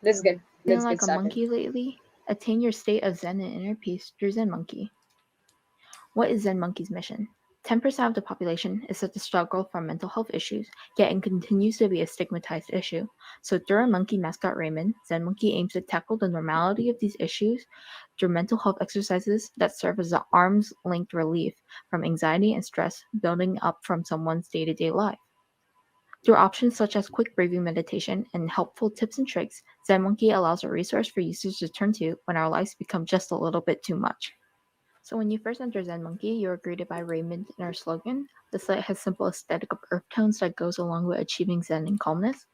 let's get Feeling let's like get a started. monkey lately? Attain your state of Zen and inner peace through Zen Monkey. What is Zen Monkey's mission? 10% of the population is said to struggle from mental health issues, yet it continues to be a stigmatized issue. So through our monkey mascot Raymond, Zen Monkey aims to tackle the normality of these issues through mental health exercises that serve as an arm's length relief from anxiety and stress building up from someone's day-to-day life. Through options such as quick breathing meditation and helpful tips and tricks, ZenMonkey allows a resource for users to turn to when our lives become just a little bit too much. So when you first enter ZenMonkey, you are greeted by Raymond and our slogan. The site has simple aesthetic of earth tones that goes along with achieving Zen and calmness.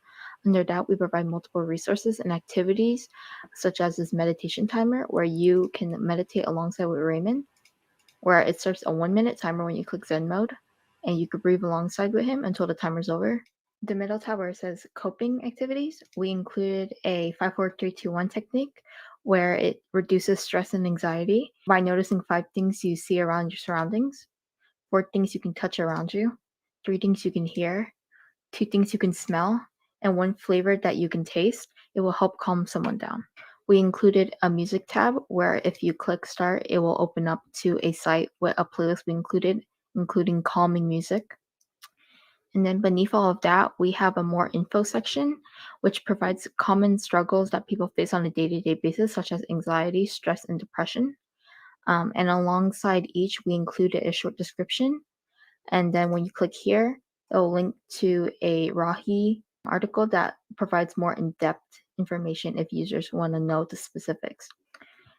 Under that, we provide multiple resources and activities, such as this meditation timer, where you can meditate alongside with Raymond, where it starts a 1 minute timer when you click Zen mode, and you can breathe alongside with him until the timer's over. The middle tab where it says coping activities, we included a 5 4 3 2 1 technique where it reduces stress and anxiety by noticing 5 things you see around your surroundings, 4 things you can touch around you, 3 things you can hear, 2 things you can smell, and 1 flavor that you can taste. It will help calm someone down. We included a music tab where if you click start, it will open up to a site with a playlist we included, including calming music. And then beneath all of that, we have a more info section, which provides common struggles that people face on a day-to-day basis, such as anxiety, stress, and depression. And alongside each, we included a short description. And then when you click here, it will link to a Rahi article that provides more in-depth information if users want to know the specifics.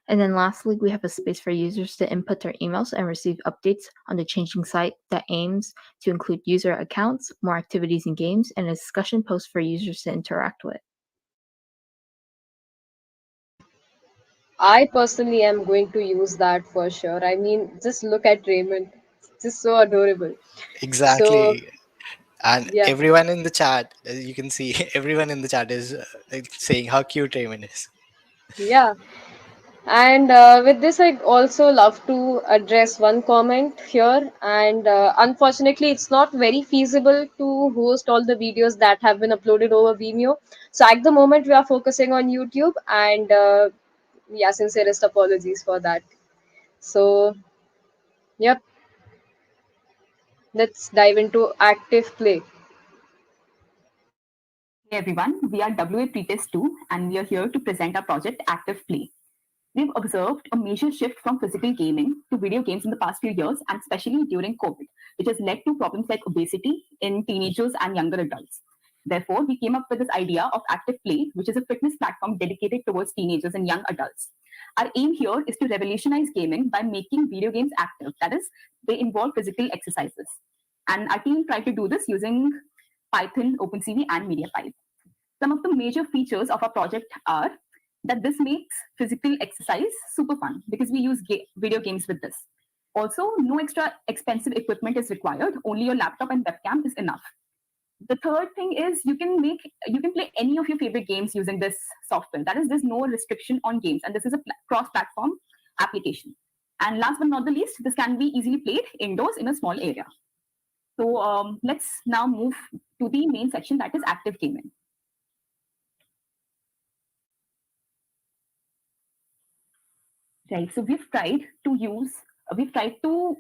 And then lastly, we have a space for users to input their emails and receive updates on the changing site that aims to include user accounts, more activities and games, and a discussion post for users to interact with. I personally am going to use that for sure. I mean, just look at Raymond. It's just so adorable. So Exactly. And yeah, everyone in the chat, as you can see, everyone in the chat is like saying how cute Raymond is. yeah. And with this, I also love to address one comment here. And unfortunately, it's not very feasible to host all the videos that have been uploaded over Vimeo. So at the moment, we are focusing on YouTube. And yeah, sincerest apologies for that. So, yep, let's dive into active play. Hey everyone, we are WA Pretest 2 and we are here to present our project Active Play. We've observed a major shift from physical gaming to video games in the past few years, and especially during COVID, which has led to problems like obesity in teenagers and younger adults. Therefore, we came up with this idea of Active Play, which is a fitness platform dedicated towards teenagers and young adults. Our aim here is to revolutionize gaming by making video games active. That is, they involve physical exercises. And our team tried to do this using Python, OpenCV, and MediaPipe. Some of the major features of our project are that this makes physical exercise super fun because we use video games with this. Also, no extra expensive equipment is required. Only your laptop and webcam is enough. The third thing is you can play any of your favorite games using this software. That is, there's no restriction on games, and this is a cross-platform application. And last but not the least, this can be easily played indoors in a small area. So let's now move to the main section, that is active gaming. Right. So we've tried to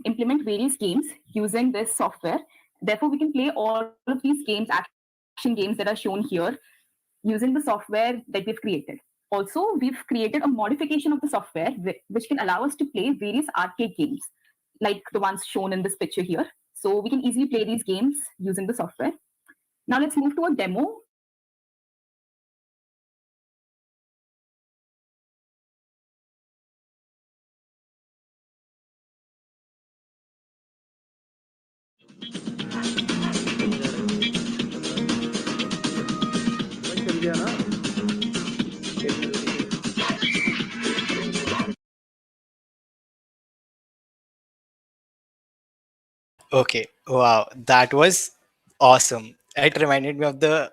implement various games using this software. Therefore, we can play all of these games, action games that are shown here, using the software that we've created. Also, we've created a modification of the software which can allow us to play various arcade games. like the ones shown in this picture here. So we can easily play these games using the software. Now let's move to a demo. Okay, wow, that was awesome. It reminded me of the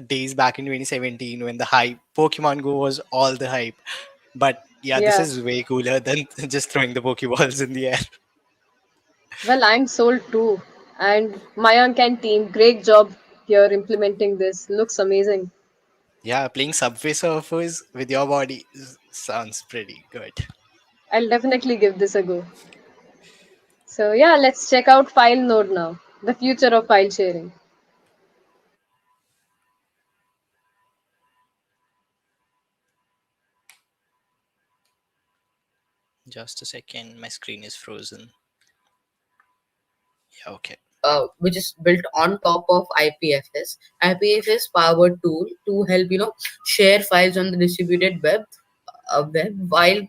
days back in 2017 when the hype Pokemon Go was all the hype. But yeah, this Yeah. is way cooler than just throwing the Pokeballs in the air. Well, I'm sold too. And Mayank and team, great job here implementing this. Looks amazing. Yeah, playing Subway Surfers with your body sounds pretty good. I'll definitely give this a go. So yeah, let's check out File Node now, the future of file sharing. Just a second, my screen is frozen. Yeah, okay. Which is built on top of IPFS. IPFS powered tool to help share files on the distributed web while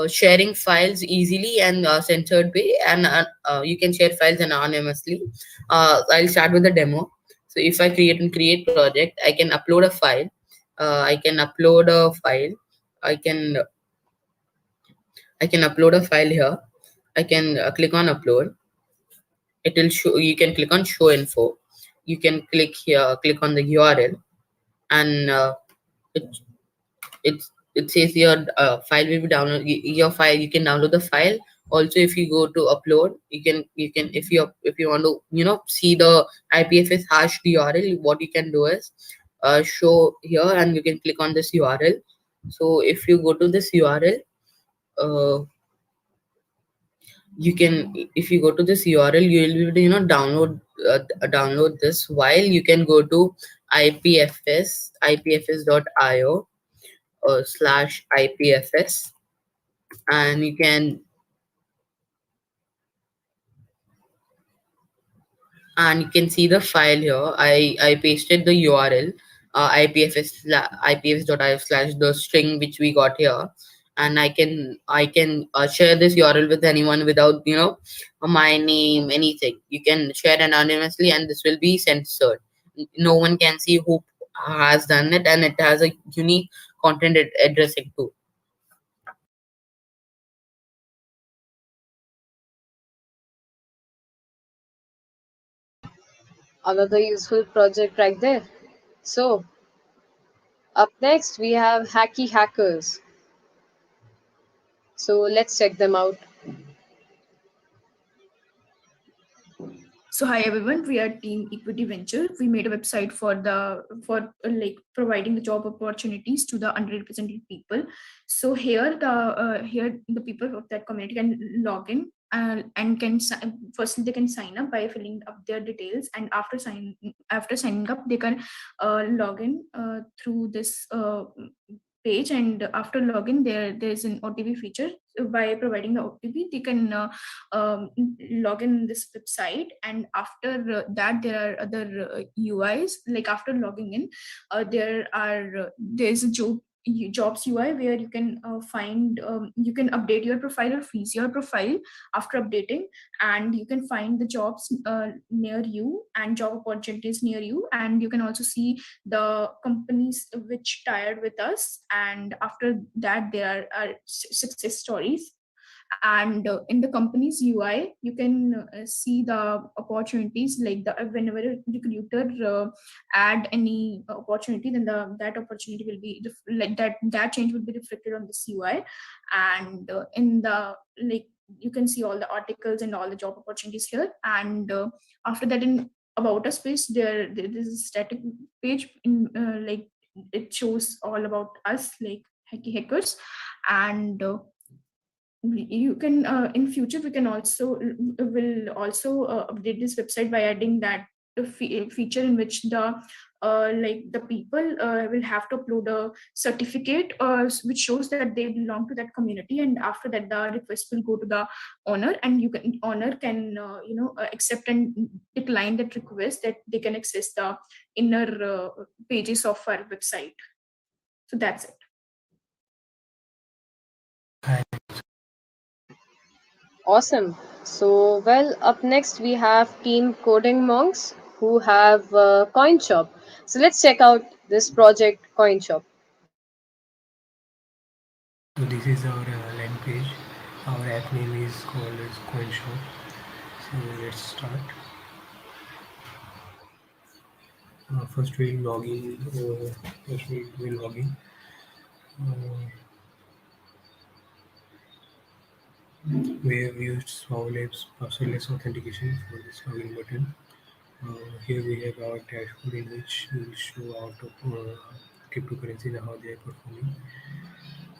sharing files easily and censored way, and you can share files anonymously. I'll start with the demo. So if I create project, I can upload a file. I can upload a file. I can I can upload a file here. I can click on upload. It will show. You can click on show info. You can click here, click on the URL, and it it it says your file will be download your file. You can download the file. Also, if you go to upload, you can if you want to see the IPFS hashed URL, what you can do is show here, and you can click on this URL. So if you go to this URL, uh, you can if you go to this URL, you will be able to download this. While you can go to ipfs.io slash ipfs, and you can see the file here. I pasted the URL, ipfs.io slash the string which we got here, and I can share this URL with anyone without my name, anything. You can share anonymously, and this will be censored. No one can see who has done it, and it has a unique content addressing too. Another useful project right there. So, up next we have Hacky Hackers. So let's check them out. So hi everyone, we are Team Equity Venture. We made a website for like providing the job opportunities to the underrepresented people. So here the people of that community can log in and firstly they can sign up by filling up their details, and after signing up they can log in through this page, and after login there's an OTP feature. By providing the OTP they can log in this website, and after that there are other UIs. Like after logging in, there's a jobs UI where you can find you can update your profile or freeze your profile after updating, and you can find the jobs near you and job opportunities near you, and you can also see the companies which tied with us, and after that there are success stories. And in the company's UI you can see the opportunities, like the whenever a recruiter add any opportunity, then that opportunity will be like that change will be reflected on this UI. And in the like you can see all the articles and all the job opportunities here. And after that, in about us page, there is a static page in like it shows all about us, like hacky hackers. And you can in future we can also will also update this website by adding that feature in which the like the people will have to upload a certificate which shows that they belong to that community, and after that the request will go to the owner, and owner can accept and decline that request, that they can access the inner pages of our website. So that's it. Awesome. So, well, up next we have Team Coding Monks who have Coin Shop. So, let's check out this project, Coin Shop. So this is our land page. Our app name is called as CoinShop. So let's start. First we'll log in. First we'll log in. Uh, we have used Swavlabs passwordless authentication for this login button. Here we have our dashboard in which we will show our cryptocurrencies and how they are performing.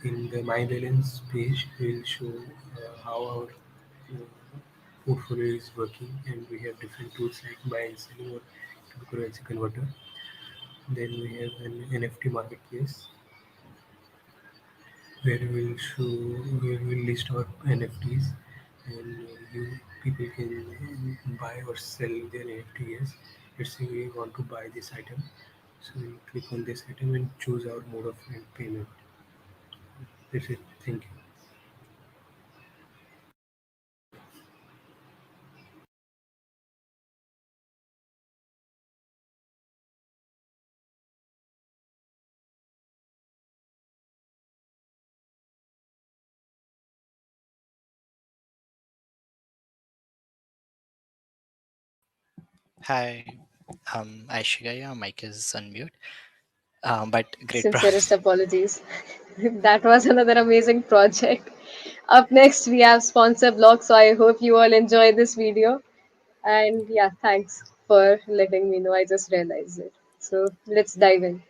In the My Balance page, we will show how our portfolio is working, and we have different tools like buy and selling or cryptocurrency converter. Then we have an NFT marketplace where we will list our NFTs, and you people can buy or sell their NFTs. Let's say we want to buy this item, so we click on this item and choose our mode of payment. That's it. Thank you. Hi, Aishika, your mic is unmute. But great Sincerest apologies. That was another amazing project. Up next, we have sponsor blog. So, I hope you all enjoy this video. And yeah, thanks for letting me know. I just realized it. So, let's dive in.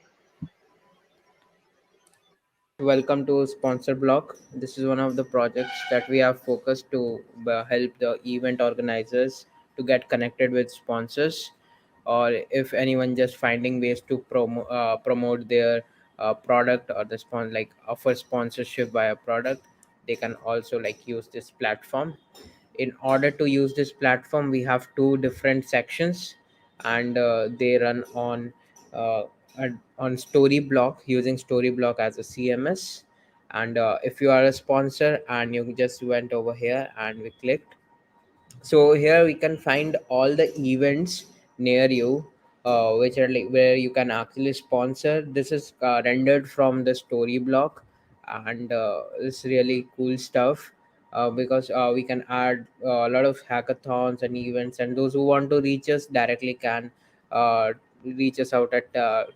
Welcome to Sponsor Block. This is one of the projects that we have focused to help the event organizers to get connected with sponsors, or if anyone just finding ways to promote their product, or the like offer sponsorship by a product, they can also like use this platform. In order to use this platform, we have two different sections, and they run uh, on Storyblock, using Storyblock as a CMS. And if you are a sponsor and you just went over here and we clicked, so here we can find all the events near you, which are like where you can actually sponsor. This is rendered from the story block, and it's really cool stuff, because we can add a lot of hackathons and events, and those who want to reach us directly can reach us out at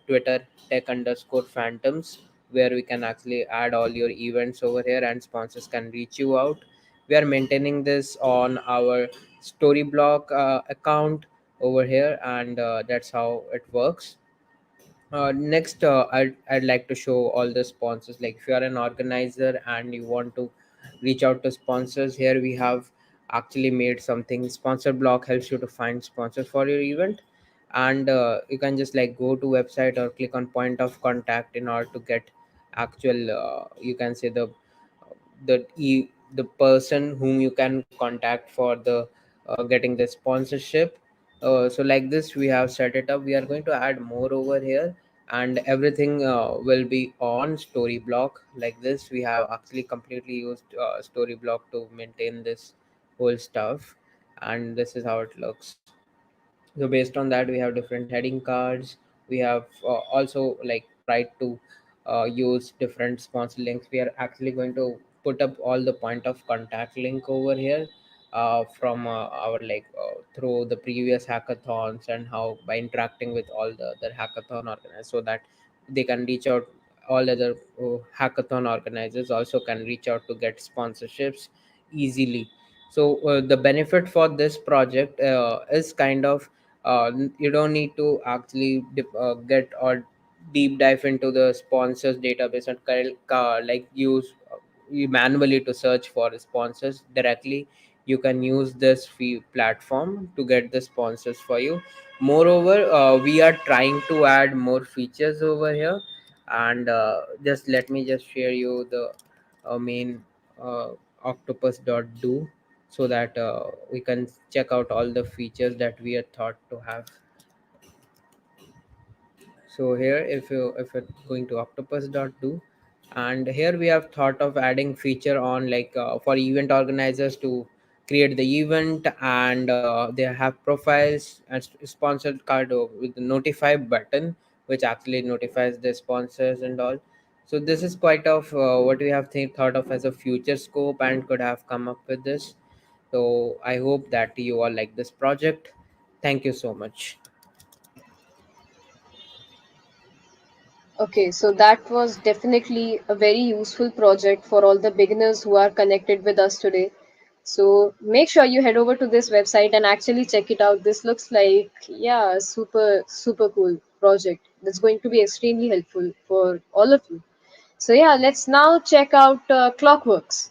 Twitter tech_phantoms, where we can actually add all your events over here and sponsors can reach you out. We are maintaining this on our Storyblock account over here, and that's how it works. Next, I'd like to show all the sponsors. Like if you are an organizer and you want to reach out to sponsors, here we have actually made something. Sponsor block helps you to find sponsors for your event, and you can just like go to website or click on point of contact in order to get actual, you can say the person whom you can contact for the getting the sponsorship. So like this we have set it up. We are going to add more over here, and everything will be on Storyblock. Like this we have actually completely used Storyblock to maintain this whole stuff, and this is how it looks. So based on that we have different heading cards. We have also like tried to use different sponsor links. We are actually going to put up all the point of contact link over here, from our like through the previous hackathons, and how by interacting with all the other hackathon organizers, so that they can reach out. All other hackathon organizers also can reach out to get sponsorships easily. So the benefit for this project is kind of, you don't need to actually get or deep dive into the sponsors database and like use you manually to search for sponsors directly. You can use this fee platform to get the sponsors for you. Moreover, we are trying to add more features over here, and just let me just share you the main uh, octopus.do, so that we can check out all the features that we are thought to have. So here, if you're going to octopus.do, and here we have thought of adding feature on, like for event organizers to create the event, and they have profiles and sponsored card with the notify button, which actually notifies the sponsors and all. So this is quite of what we have thought of as a future scope and could have come up with this. So I hope that you all like this project. Thank you so much. Okay, so that was definitely a very useful project for all the beginners who are connected with us today. So make sure you head over to this website and actually check it out. This looks like, yeah, a super cool project that's going to be extremely helpful for all of you. So yeah, let's now check out Clockworks.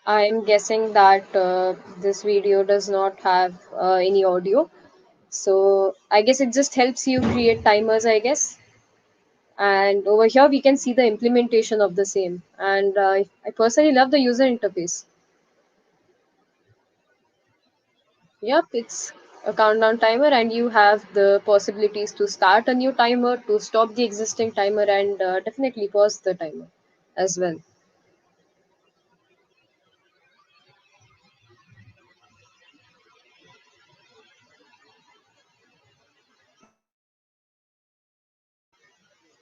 I'm guessing that this video does not have any audio. So I guess it just helps you create timers, I guess. And over here we can see the implementation of the same. And I personally love the user interface. Yep, it's a countdown timer, and you have the possibilities to start a new timer, to stop the existing timer, and definitely pause the timer as well.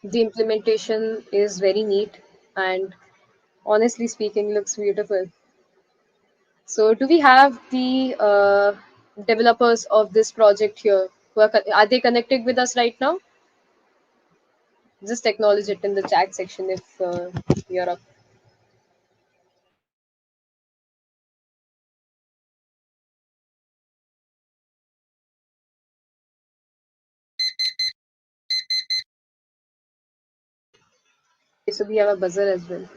The implementation is very neat and honestly speaking looks beautiful. So do we have the developers of this project here? Are they connected with us right now? Just acknowledge it in the chat section if you're up. Okay, so we have a buzzer as well.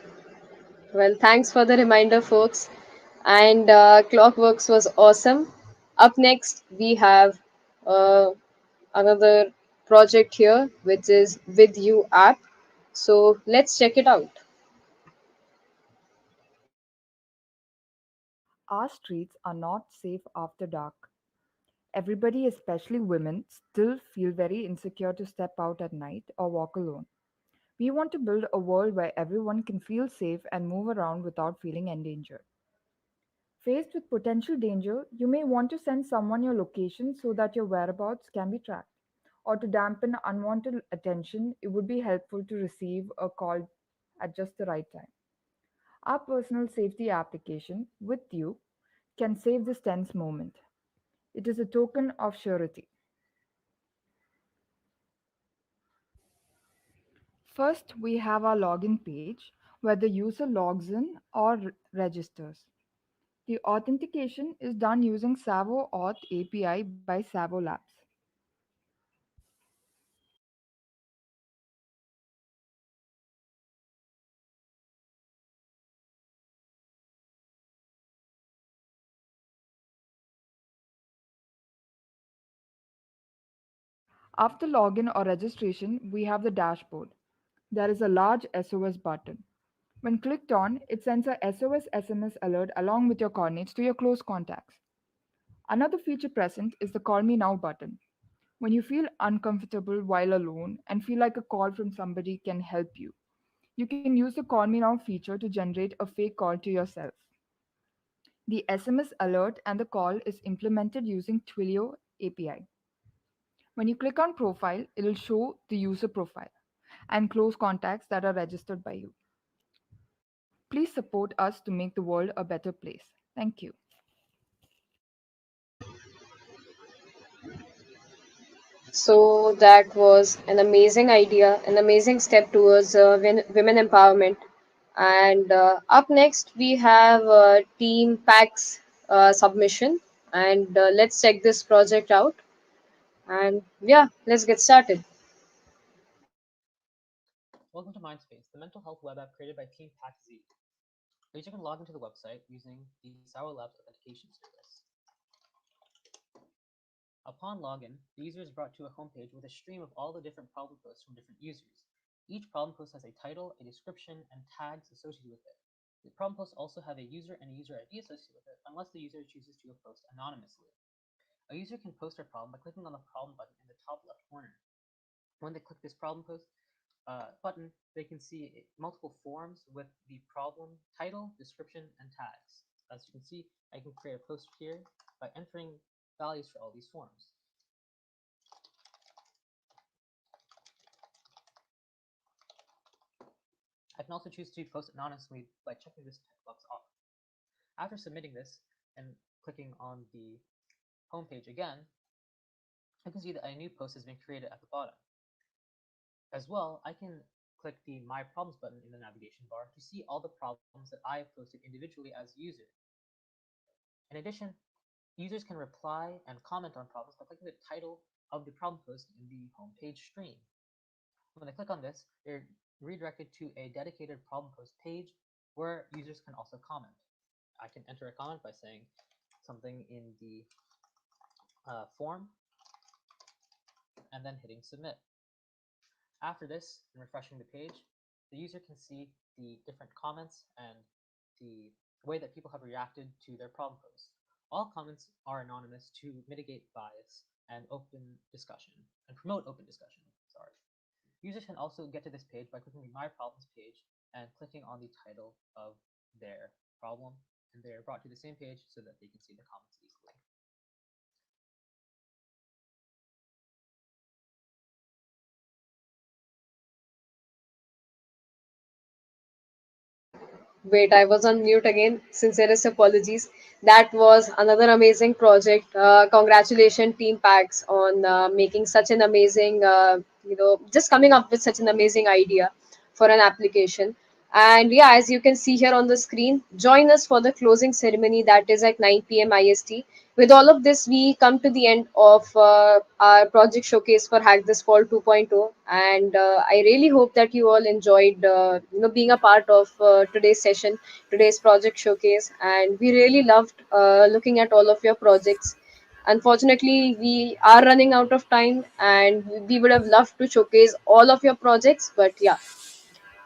Well, thanks for the reminder, folks. And Clockworks was awesome. Up next, we have uh, another project here, which is With You app. So let's check it out. Our streets are not safe after dark. Everybody, especially women, still feel very insecure to step out at night or walk alone. We want to build a world where everyone can feel safe and move around without feeling endangered. Faced with potential danger, you may want to send someone your location so that your whereabouts can be tracked. Or to dampen unwanted attention, it would be helpful to receive a call at just the right time. Our personal safety application, With You, can save this tense moment. It is a token of surety. First, we have our login page where the user logs in or registers. The authentication is done using Savo Auth API by Savo Labs. After login or registration, we have the dashboard. There is a large SOS button. When clicked on, it sends a SOS SMS alert along with your coordinates to your close contacts. Another feature present is the Call Me Now button. When you feel uncomfortable while alone and feel like a call from somebody can help you, you can use the Call Me Now feature to generate a fake call to yourself. The SMS alert and the call is implemented using Twilio API. When you click on Profile, it will show the user profile and close contacts that are registered by you. Please support us to make the world a better place. Thank you. So that was an amazing idea, an amazing step towards women empowerment. And up next, we have Team PAC's submission. And let's check this project out. And yeah, let's get started. Welcome to Mindspace, the mental health web app created by Team PackZ. A user can log into the website using the Sour Labs authentication service. Upon login, the user is brought to a homepage with a stream of all the different problem posts from different users. Each problem post has a title, a description, and tags associated with it. The problem posts also have a user and a user ID associated with it, unless the user chooses to post anonymously. A user can post their problem by clicking on the problem button in the top left corner. When they click this problem post button, they can see multiple forms with the problem title, description, and tags. As you can see, I can create a post here by entering values for all these forms. I can also choose to post anonymously by checking this checkbox off. After submitting this and clicking on the homepage again, you can see that a new post has been created at the bottom. As well, I can click the My Problems button in the navigation bar to see all the problems that I have posted individually as a user. In addition, users can reply and comment on problems by clicking the title of the problem post in the homepage stream. When they click on this, they're redirected to a dedicated problem post page where users can also comment. I can enter a comment by saying something in the form and then hitting submit. After this, and refreshing the page, the user can see the different comments and the way that people have reacted to their problem post. All comments are anonymous to mitigate bias and open discussion and promote open discussion. Sorry. Users can also get to this page by clicking the My Problems page and clicking on the title of their problem, and they are brought to the same page so that they can see the comments easily. Wait, I was on mute again. Sincerest apologies. That was another amazing project. Congratulations, Team Packs, on making such an amazing, just coming up with such an amazing idea for an application. And yeah, as you can see here on the screen, join us for the closing ceremony that is at 9 p.m. IST. With all of this, we come to the end of our project showcase for Hack This Fall 2.0, and I really hope that you all enjoyed, being a part of today's session, today's project showcase, and we really loved looking at all of your projects. Unfortunately, we are running out of time, and we would have loved to showcase all of your projects, but yeah.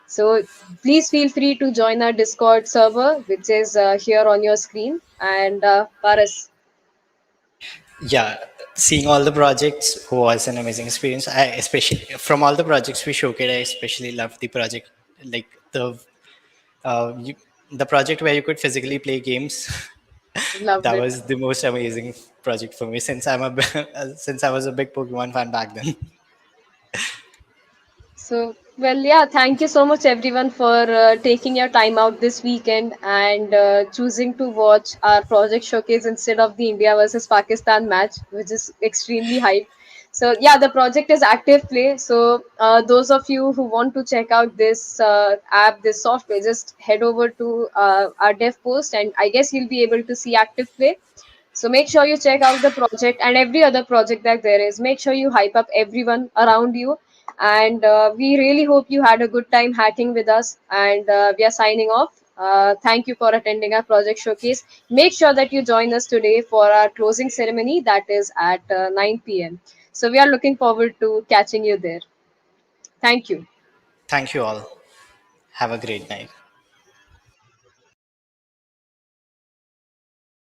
So please feel free to join our Discord server, which is here on your screen. And Paras, Yeah, seeing all the projects was an amazing experience. I especially from all the projects we showcased, I especially loved the project, like uh, you, the project where you could physically play games. loved That it. was the most amazing project for me since since I was a big Pokemon fan back then. So, well, yeah, thank you so much, everyone, for taking your time out this weekend and choosing to watch our project showcase instead of the India versus Pakistan match, which is extremely hype. So, yeah, the project is active play. So, those of you who want to check out this app, this software, just head over to our dev post, and I guess you'll be able to see active play. So make sure you check out the project and every other project that there is. Make sure you hype up everyone around you. And we really hope you had a good time hacking with us. And we are signing off. Thank you for attending our project showcase. Make sure that you join us today for our closing ceremony that is at 9 p.m. So we are looking forward to catching you there. Thank you. Thank you all. Have a great night.